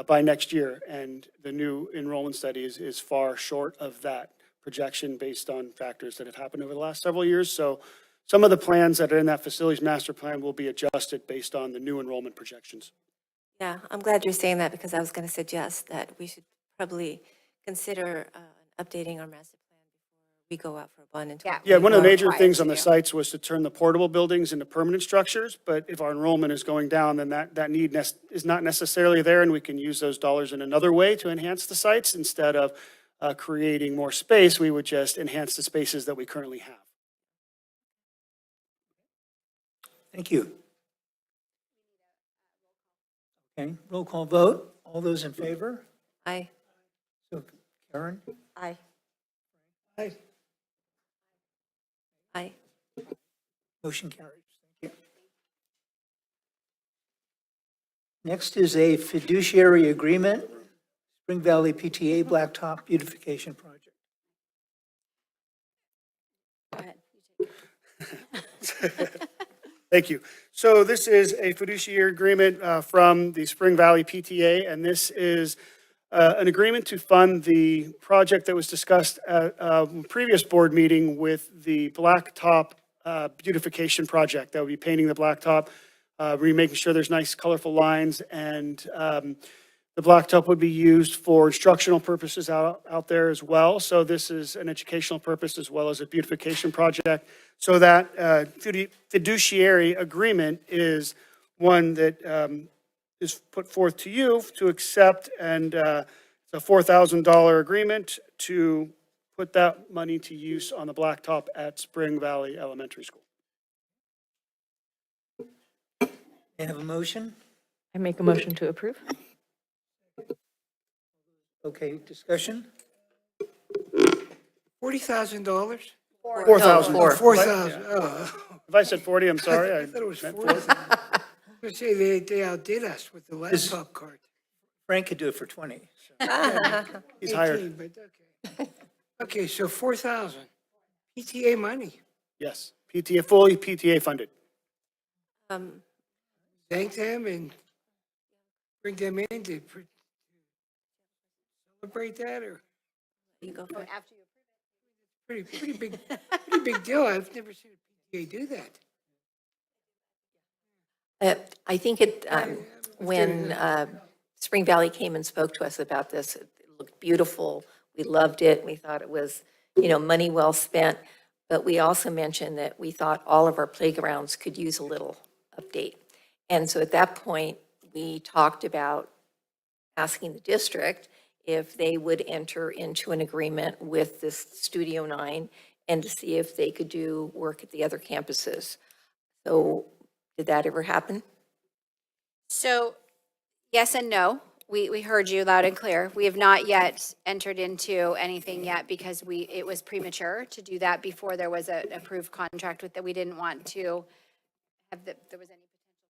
by next year. And the new enrollment study is far short of that projection based on factors that have happened over the last several years. So some of the plans that are in that facilities master plan will be adjusted based on the new enrollment projections. Yeah, I'm glad you're saying that because I was going to suggest that we should probably consider updating our master plan before we go out for a bond in 2024. Yeah, one of the major required things to on the do. sites was to turn the portable buildings into permanent structures, but if our enrollment is going down, then that need is not necessarily there, and we can use those dollars in another way to enhance the sites. Instead of creating more space, we would just enhance the spaces that we currently have. Thank you. Okay, roll call vote. All those in favor? Aye. So Karen? Aye. Aye. Aye. Motion carries. Thank you. Next is a fiduciary agreement, Spring Valley PTA Blacktop Beautification Project. Go ahead. Thank you. So this is a fiduciary agreement from the Spring Valley PTA, and this is an agreement to fund the project that was discussed at a previous board meeting with the blacktop beautification project. That would be painting the blacktop, making sure there's nice colorful lines, and the blacktop would be used for instructional purposes out there as well. So this is an educational purpose as well as a beautification project. So that fiduciary agreement is one that is put forth to you to accept, and it's a $4,000 agreement to put that money to use on the blacktop at Spring Valley Elementary School. May I have a motion? I make a motion to approve. Okay, discussion? $40,000? 4,000. Four. 4,000, oh. If I said 40, I'm sorry. I thought it was meant 4,000. I was going to say they outdid us with the laptop cart. Frank could do it for 20. He's hired. 18, but okay. Okay, so 4,000. PTA money. Yes, PTA, fully PTA funded. Thank them and bring them in to celebrate that, or You go for it. After you pretty big deal. I've never seen a PTA do that. I think when Spring Valley came and spoke to us about this, it looked beautiful. We loved it. We thought it was, money well spent. But we also mentioned that we thought all of our playgrounds could use a little update. And so at that point, we talked about asking the district if they would enter into an agreement with this Studio 9 and to see if they could do work at the other campuses. So did that ever happen? So, yes and no. We heard you loud and clear. We have not yet entered into anything yet because it was premature to do that before there was an approved contract with that. We didn't want to have there was any potential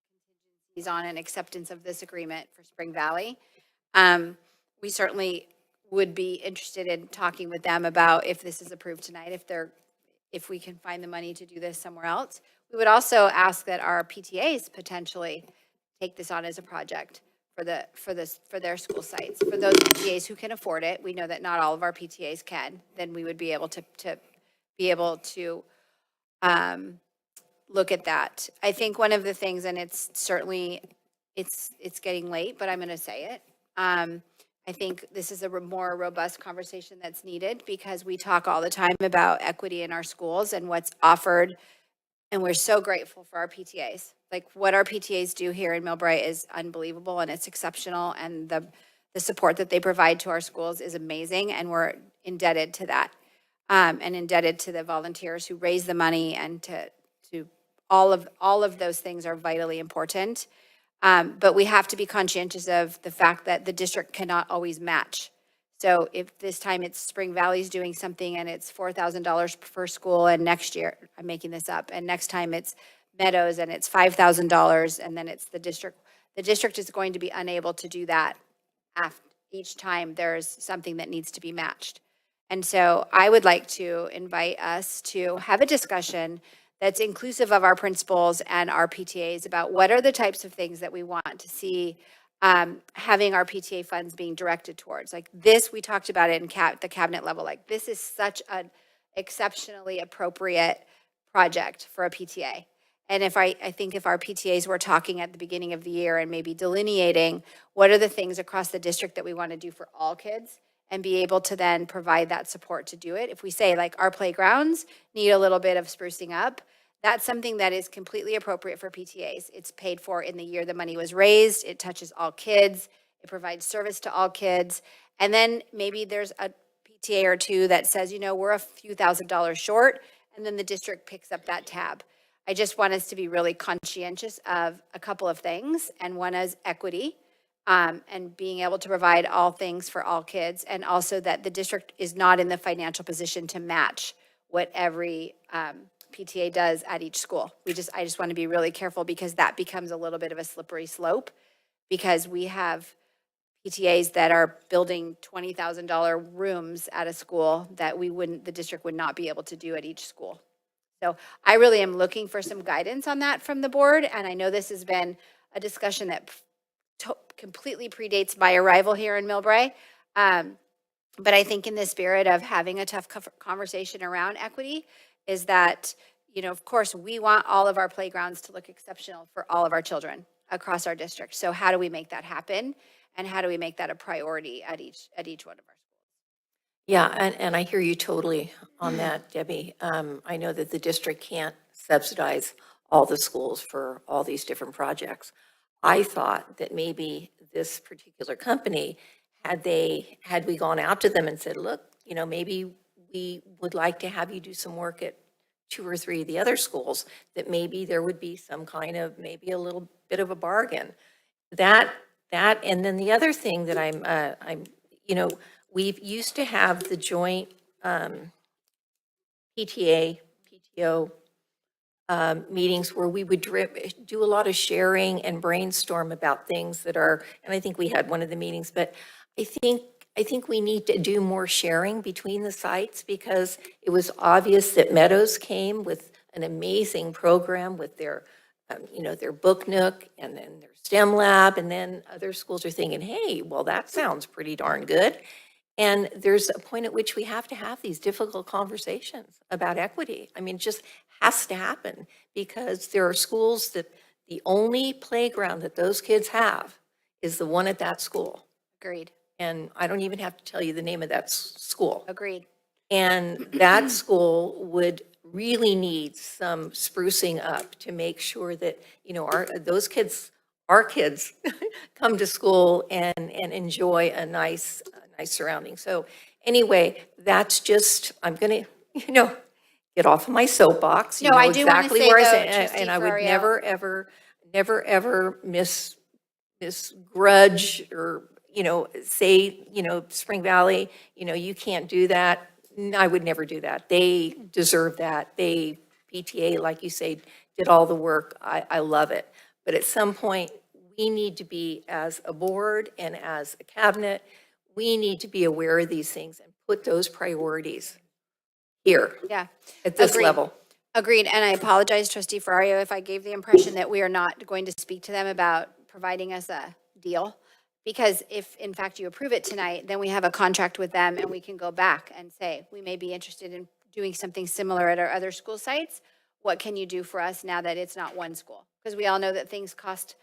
contingencies on an acceptance of this agreement for Spring Valley. We certainly would be interested in talking with them about if this is approved tonight, if we can find the money to do this somewhere else. We would also ask that our PTAs potentially take this on as a project for their school sites. For those PTAs who can afford it, we know that not all of our PTAs can, then we would be able to look at that. I think one of the things, and it's certainly, it's getting late, but I'm going to say it. I think this is a more robust conversation that's needed because we talk all the time about equity in our schools and what's offered. And we're so grateful for our PTAs. Like what our PTAs do here in Millbrae is unbelievable and it's exceptional. And the support that they provide to our schools is amazing. And we're indebted to that. And indebted to the volunteers who raise the money and to all of those things are vitally important. But we have to be conscientious of the fact that the district cannot always match. So if this time it's Spring Valley's doing something and it's $4,000 per school, and next year, I'm making this up, and next time it's Meadows and it's $5,000, and then it's the district is going to be unable to do that each time there's something that needs to be matched. And so I would like to invite us to have a discussion that's inclusive of our principals and our PTAs about what are the types of things that we want to see having our PTA funds being directed towards. Like this, we talked about it in the cabinet level, like this is such an exceptionally appropriate project for a PTA. And I think if our PTAs were talking at the beginning of the year and maybe delineating what are the things across the district that we want to do for all kids and be able to then provide that support to do it. If we say like our playgrounds need a little bit of sprucing up, that's something that is completely appropriate for PTAs. It's paid for in the year the money was raised. It touches all kids. It provides service to all kids. And then maybe there's a PTA or two that says, we're a few $1,000s short, and then the district picks up that tab. I just want us to be really conscientious of a couple of things, and one is equity, and being able to provide all things for all kids, and also that the district is not in the financial position to match what every PTA does at each school. I just want to be really careful because that becomes a little bit of a slippery slope because we have PTAs that are building $20,000 rooms at a school that the district would not be able to do at each school. So I really am looking for some guidance on that from the board, and I know this has been a discussion that completely predates my arrival here in Millbrae. But I think in the spirit of having a tough conversation around equity is that, of course, we want all of our playgrounds to look exceptional for all of our children across our district. So how do we make that happen? And how do we make that a priority at each one of our schools? Yeah, and I hear you totally on that, Debbie. I know that the district can't subsidize all the schools for all these different projects. I thought that maybe this particular company, had we gone out to them and said, look, maybe we would like to have you do some work at 2 or 3 of the other schools, that maybe there would be some kind of, maybe a little bit of a bargain. That, and then the other thing that I'm, we've used to have the joint PTA, PTO meetings where we would do a lot of sharing and brainstorm about things that are, and I think we had one of the meetings, but I think we need to do more sharing between the sites, because it was obvious that Meadows came with an amazing program with their, their book nook and then their STEM lab, and then other schools are thinking, hey, well, that sounds pretty darn good. And there's a point at which we have to have these difficult conversations about equity. I mean, it just has to happen, because there are schools that the only playground that those kids have is the one at that school. Agreed. And I don't even have to tell you the name of that school. Agreed. And that school would really need some sprucing up to make sure that, our kids come to school and enjoy a nice surrounding. So anyway, that's just, I'm going to, get off of my soapbox. You No, know I do want to exactly say, where I though, stand, Trustee and I would Ferriero- never, ever misgrudge or, say, Spring Valley, you can't do that. I would never do that. They deserve that. PTA, like you say, did all the work. I love it. But at some point, we need to be, as a board and as a cabinet, we need to be aware of these things and put those priorities here. Yeah. At this Agreed. level. Agreed, and I apologize, Trustee Ferrario, if I gave the impression that we are not going to speak to them about providing us a deal. Because if, in fact, you approve it tonight, then we have a contract with them, and we can go back and say, we may be interested in doing something similar at our other school sites. What can you do for us now that it's not one school? Because we all know that things cost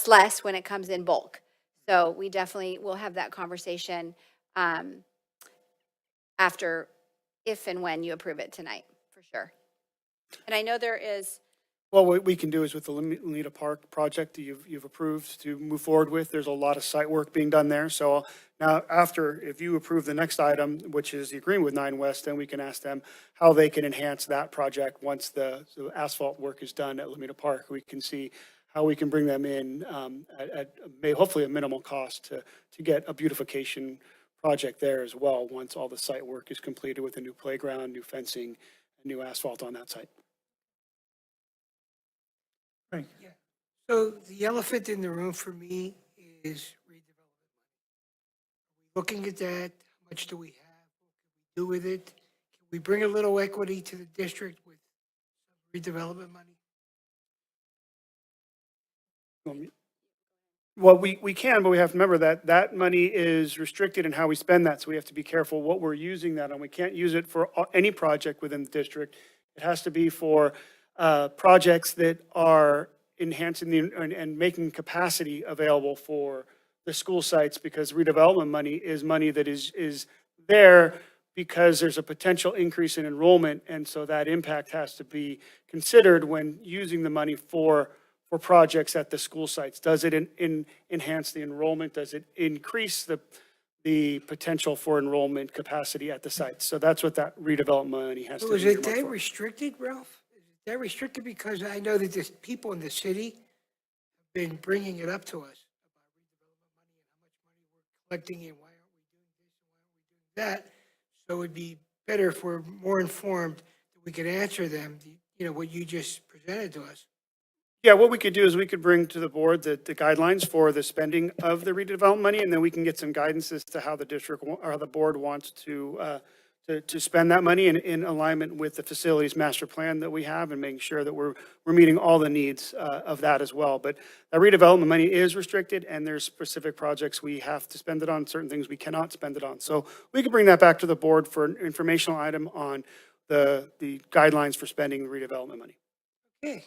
less when it comes in bulk. So we definitely will have that conversation after, if and when you approve it tonight, for sure. And I know there is. Well, what we can do is with the Lomita Park project that you've approved to move forward with, there's a lot of site work being done there. So now if you approve the next item, which is the agreement with 9 West, then we can ask them how they can enhance that project once the asphalt work is done at Lomita Park. We can see how we can bring them in at hopefully a minimal cost to get a beautification project there as well, once all the site work is completed with a new playground, new fencing, and new asphalt on that site. Right. Yeah. So the elephant in the room for me is redevelopment money. Looking at that, how much do we have? What can we do with it? Can we bring a little equity to the district with redevelopment money? Well, we can, but we have to remember that money is restricted in how we spend that. So we have to be careful what we're using that on. We can't use it for any project within the district. It has to be for projects that are enhancing and making capacity available for the school sites, because redevelopment money is money that is there because there's a potential increase in enrollment. And so that impact has to be considered when using the money for projects at the school sites. Does it enhance the enrollment? Does it increase the potential for enrollment capacity at the sites? So that's what that redevelopment money has to So be. is it that restricted, Ralph? Is it that restricted? Because I know that there's people in the city have been bringing it up to us about redevelopment money and how much money we're collecting and why aren't we doing this and why aren't we doing that? So it'd be better if we're more informed that we could answer them, what you just presented to us. Yeah, what we could do is we could bring to the board the guidelines for the spending of the redevelopment money, and then we can get some guidance as to how the district or how the board wants to to spend that money in alignment with the facilities master plan that we have and making sure that we're meeting all the needs of that as well. But that redevelopment money is restricted, and there's specific projects we have to spend it on, certain things we cannot spend it on. So we can bring that back to the board for an informational item on the guidelines for spending the redevelopment money. Okay.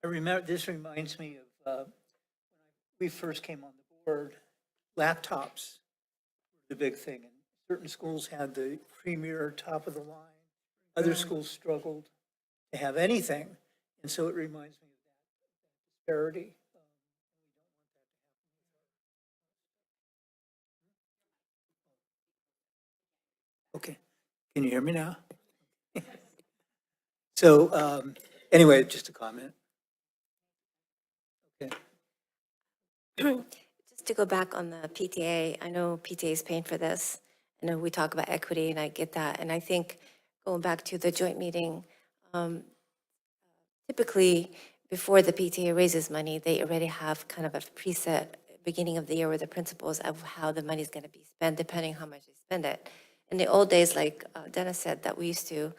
I remember, this reminds me of when we first came on the board, laptops were the big thing. And certain schools had the premier top of the line. Other schools struggled to have anything. And so it reminds me of that disparity. Okay. Can you hear me now? So anyway, just a comment. Okay. Just to go back on the PTA, I know PTA is paying for this. I know we talk about equity, and I get that. And I think going back to the joint meeting, typically before the PTA raises money, they already have kind of a preset beginning of the year with the principles of how the money is going to be spent, depending how much they spend it. In the old days, like Dennis said, that we used to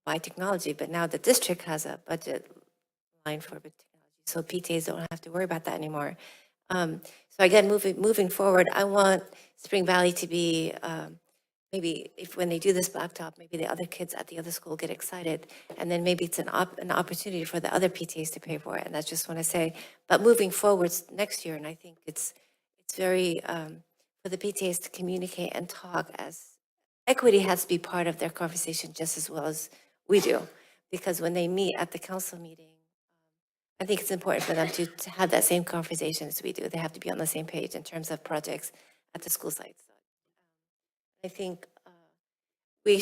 buy technology, but now the district has a budget line for technology, so PTAs don't have to worry about that anymore. So again, moving forward, I want Spring Valley to be, maybe if when they do this laptop, maybe the other kids at the other school get excited, and then maybe it's an opportunity for the other PTAs to pay for it, and that's just want to say. But moving forward next year, and I think it's very, for the PTAs to communicate and talk, as equity has to be part of their conversation just as well as we do, because when they meet at the council meeting, I think it's important for them to have that same conversation as we do. They have to be on the same page in terms of projects at the school sites. So, I think we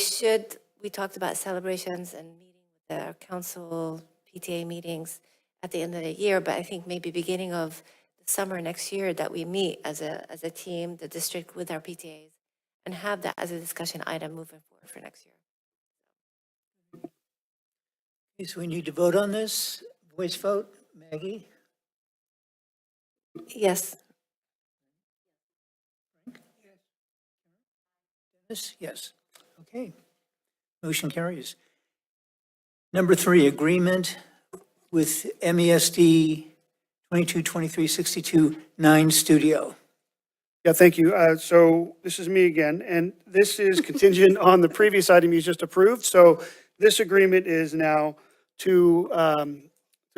talked about celebrations and meeting with our council PTA meetings at the end of the year, but I think maybe beginning of the summer next year that we meet as a team, the district with our PTAs, and have that as a discussion item moving forward for next year. Okay, so we need to vote on this. Voice vote. Maggie? Yes. Dennis? Yes. Okay. Motion carries. Number 3, agreement with MESD 222362-9 Studio. Yeah, thank you. So this is me again, and this is contingent on the previous item you just approved. So this agreement is now to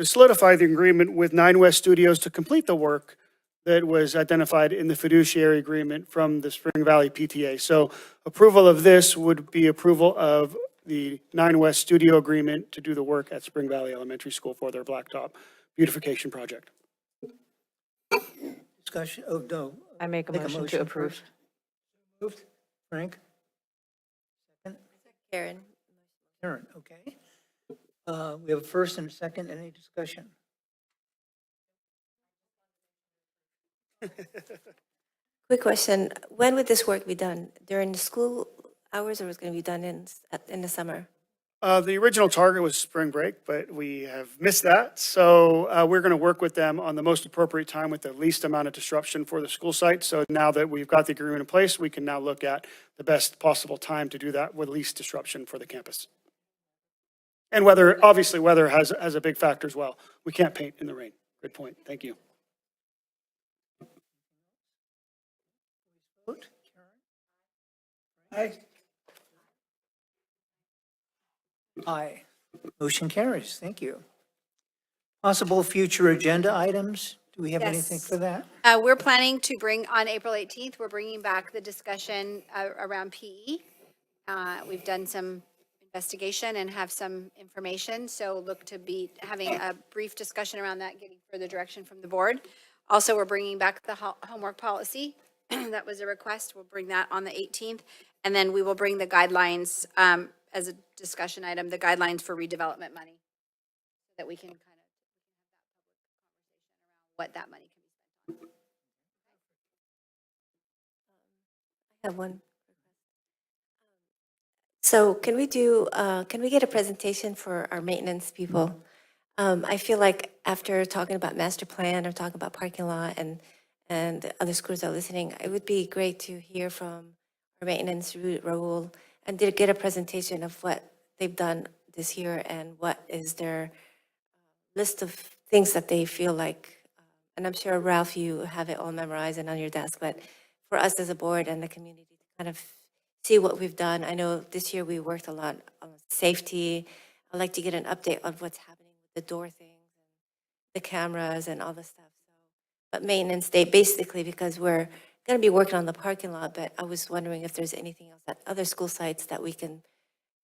solidify the agreement with 9 West Studios to complete the work that was identified in the fiduciary agreement from the Spring Valley PTA. So approval of this would be approval of the 9 West Studio agreement to do the work at Spring Valley Elementary School for their blacktop beautification project. Discussion, oh, no. I make a motion to approve. first. Moved. Frank? Second? Karen. Karen, okay. We have a first and a second. Any discussion? Quick question. When would this work be done? During the school hours, or was it going to be done in the summer? The original target was spring break, but we have missed that. So we're going to work with them on the most appropriate time with the least amount of disruption for the school site. So now that we've got the agreement in place, we can now look at the best possible time to do that with least disruption for the campus. And weather, obviously weather has a big factor as well. We can't paint in the rain. Good point. Thank you. Vote. Karen? Aye. Aye. Motion carries. Thank you. Possible future agenda items? Do we have anything Yes. for that? We're planning to bring, on April 18th, we're bringing back the discussion around PE. We've done some investigation and have some information, so look to be having a brief discussion around that, getting further direction from the board. Also, we're bringing back the homework policy. That was a request. We'll bring that on the 18th. And then we will bring the guidelines as a discussion item, the guidelines for redevelopment money, so that we can kind of have that public conversation around what that money can be spent on. I have one. So can we get a presentation for our maintenance people? I feel like after talking about master plan or talking about parking lot and other schools are listening, it would be great to hear from our maintenance, Raul, and did get a presentation of what they've done this year and what is their list of things that they feel like, and I'm sure, Ralph, you have it all memorized and on your desk, but for us as a board and the community to kind of see what we've done. I know this year we worked a lot on safety. I'd like to get an update on what's happening with the door things, and the cameras and all the stuff. So, but maintenance day, basically, because we're going to be working on the parking lot, but I was wondering if there's anything else at other school sites that we can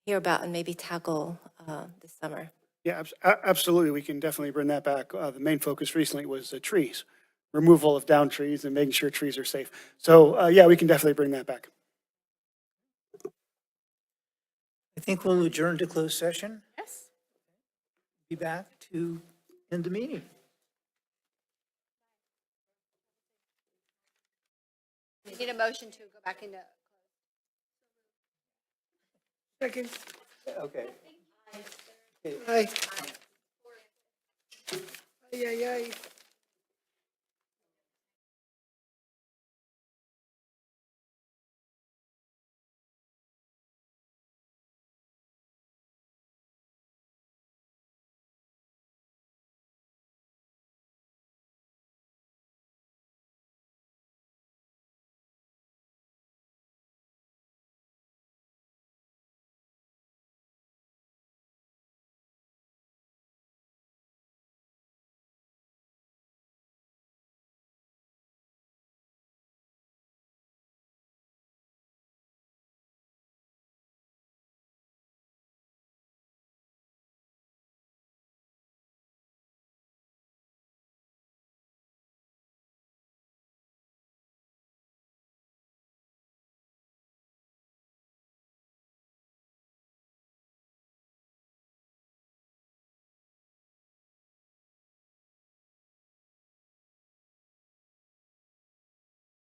hear about and maybe tackle this summer. Yeah, absolutely. We can definitely bring that back. The main focus recently was the trees, removal of down trees and making sure trees are safe. So, yeah, we can definitely bring that back. I think we'll adjourn to closed session. Yes. Be back to end the meeting. We need a motion to go back into. Second. Okay. Aye. Aye, aye, aye.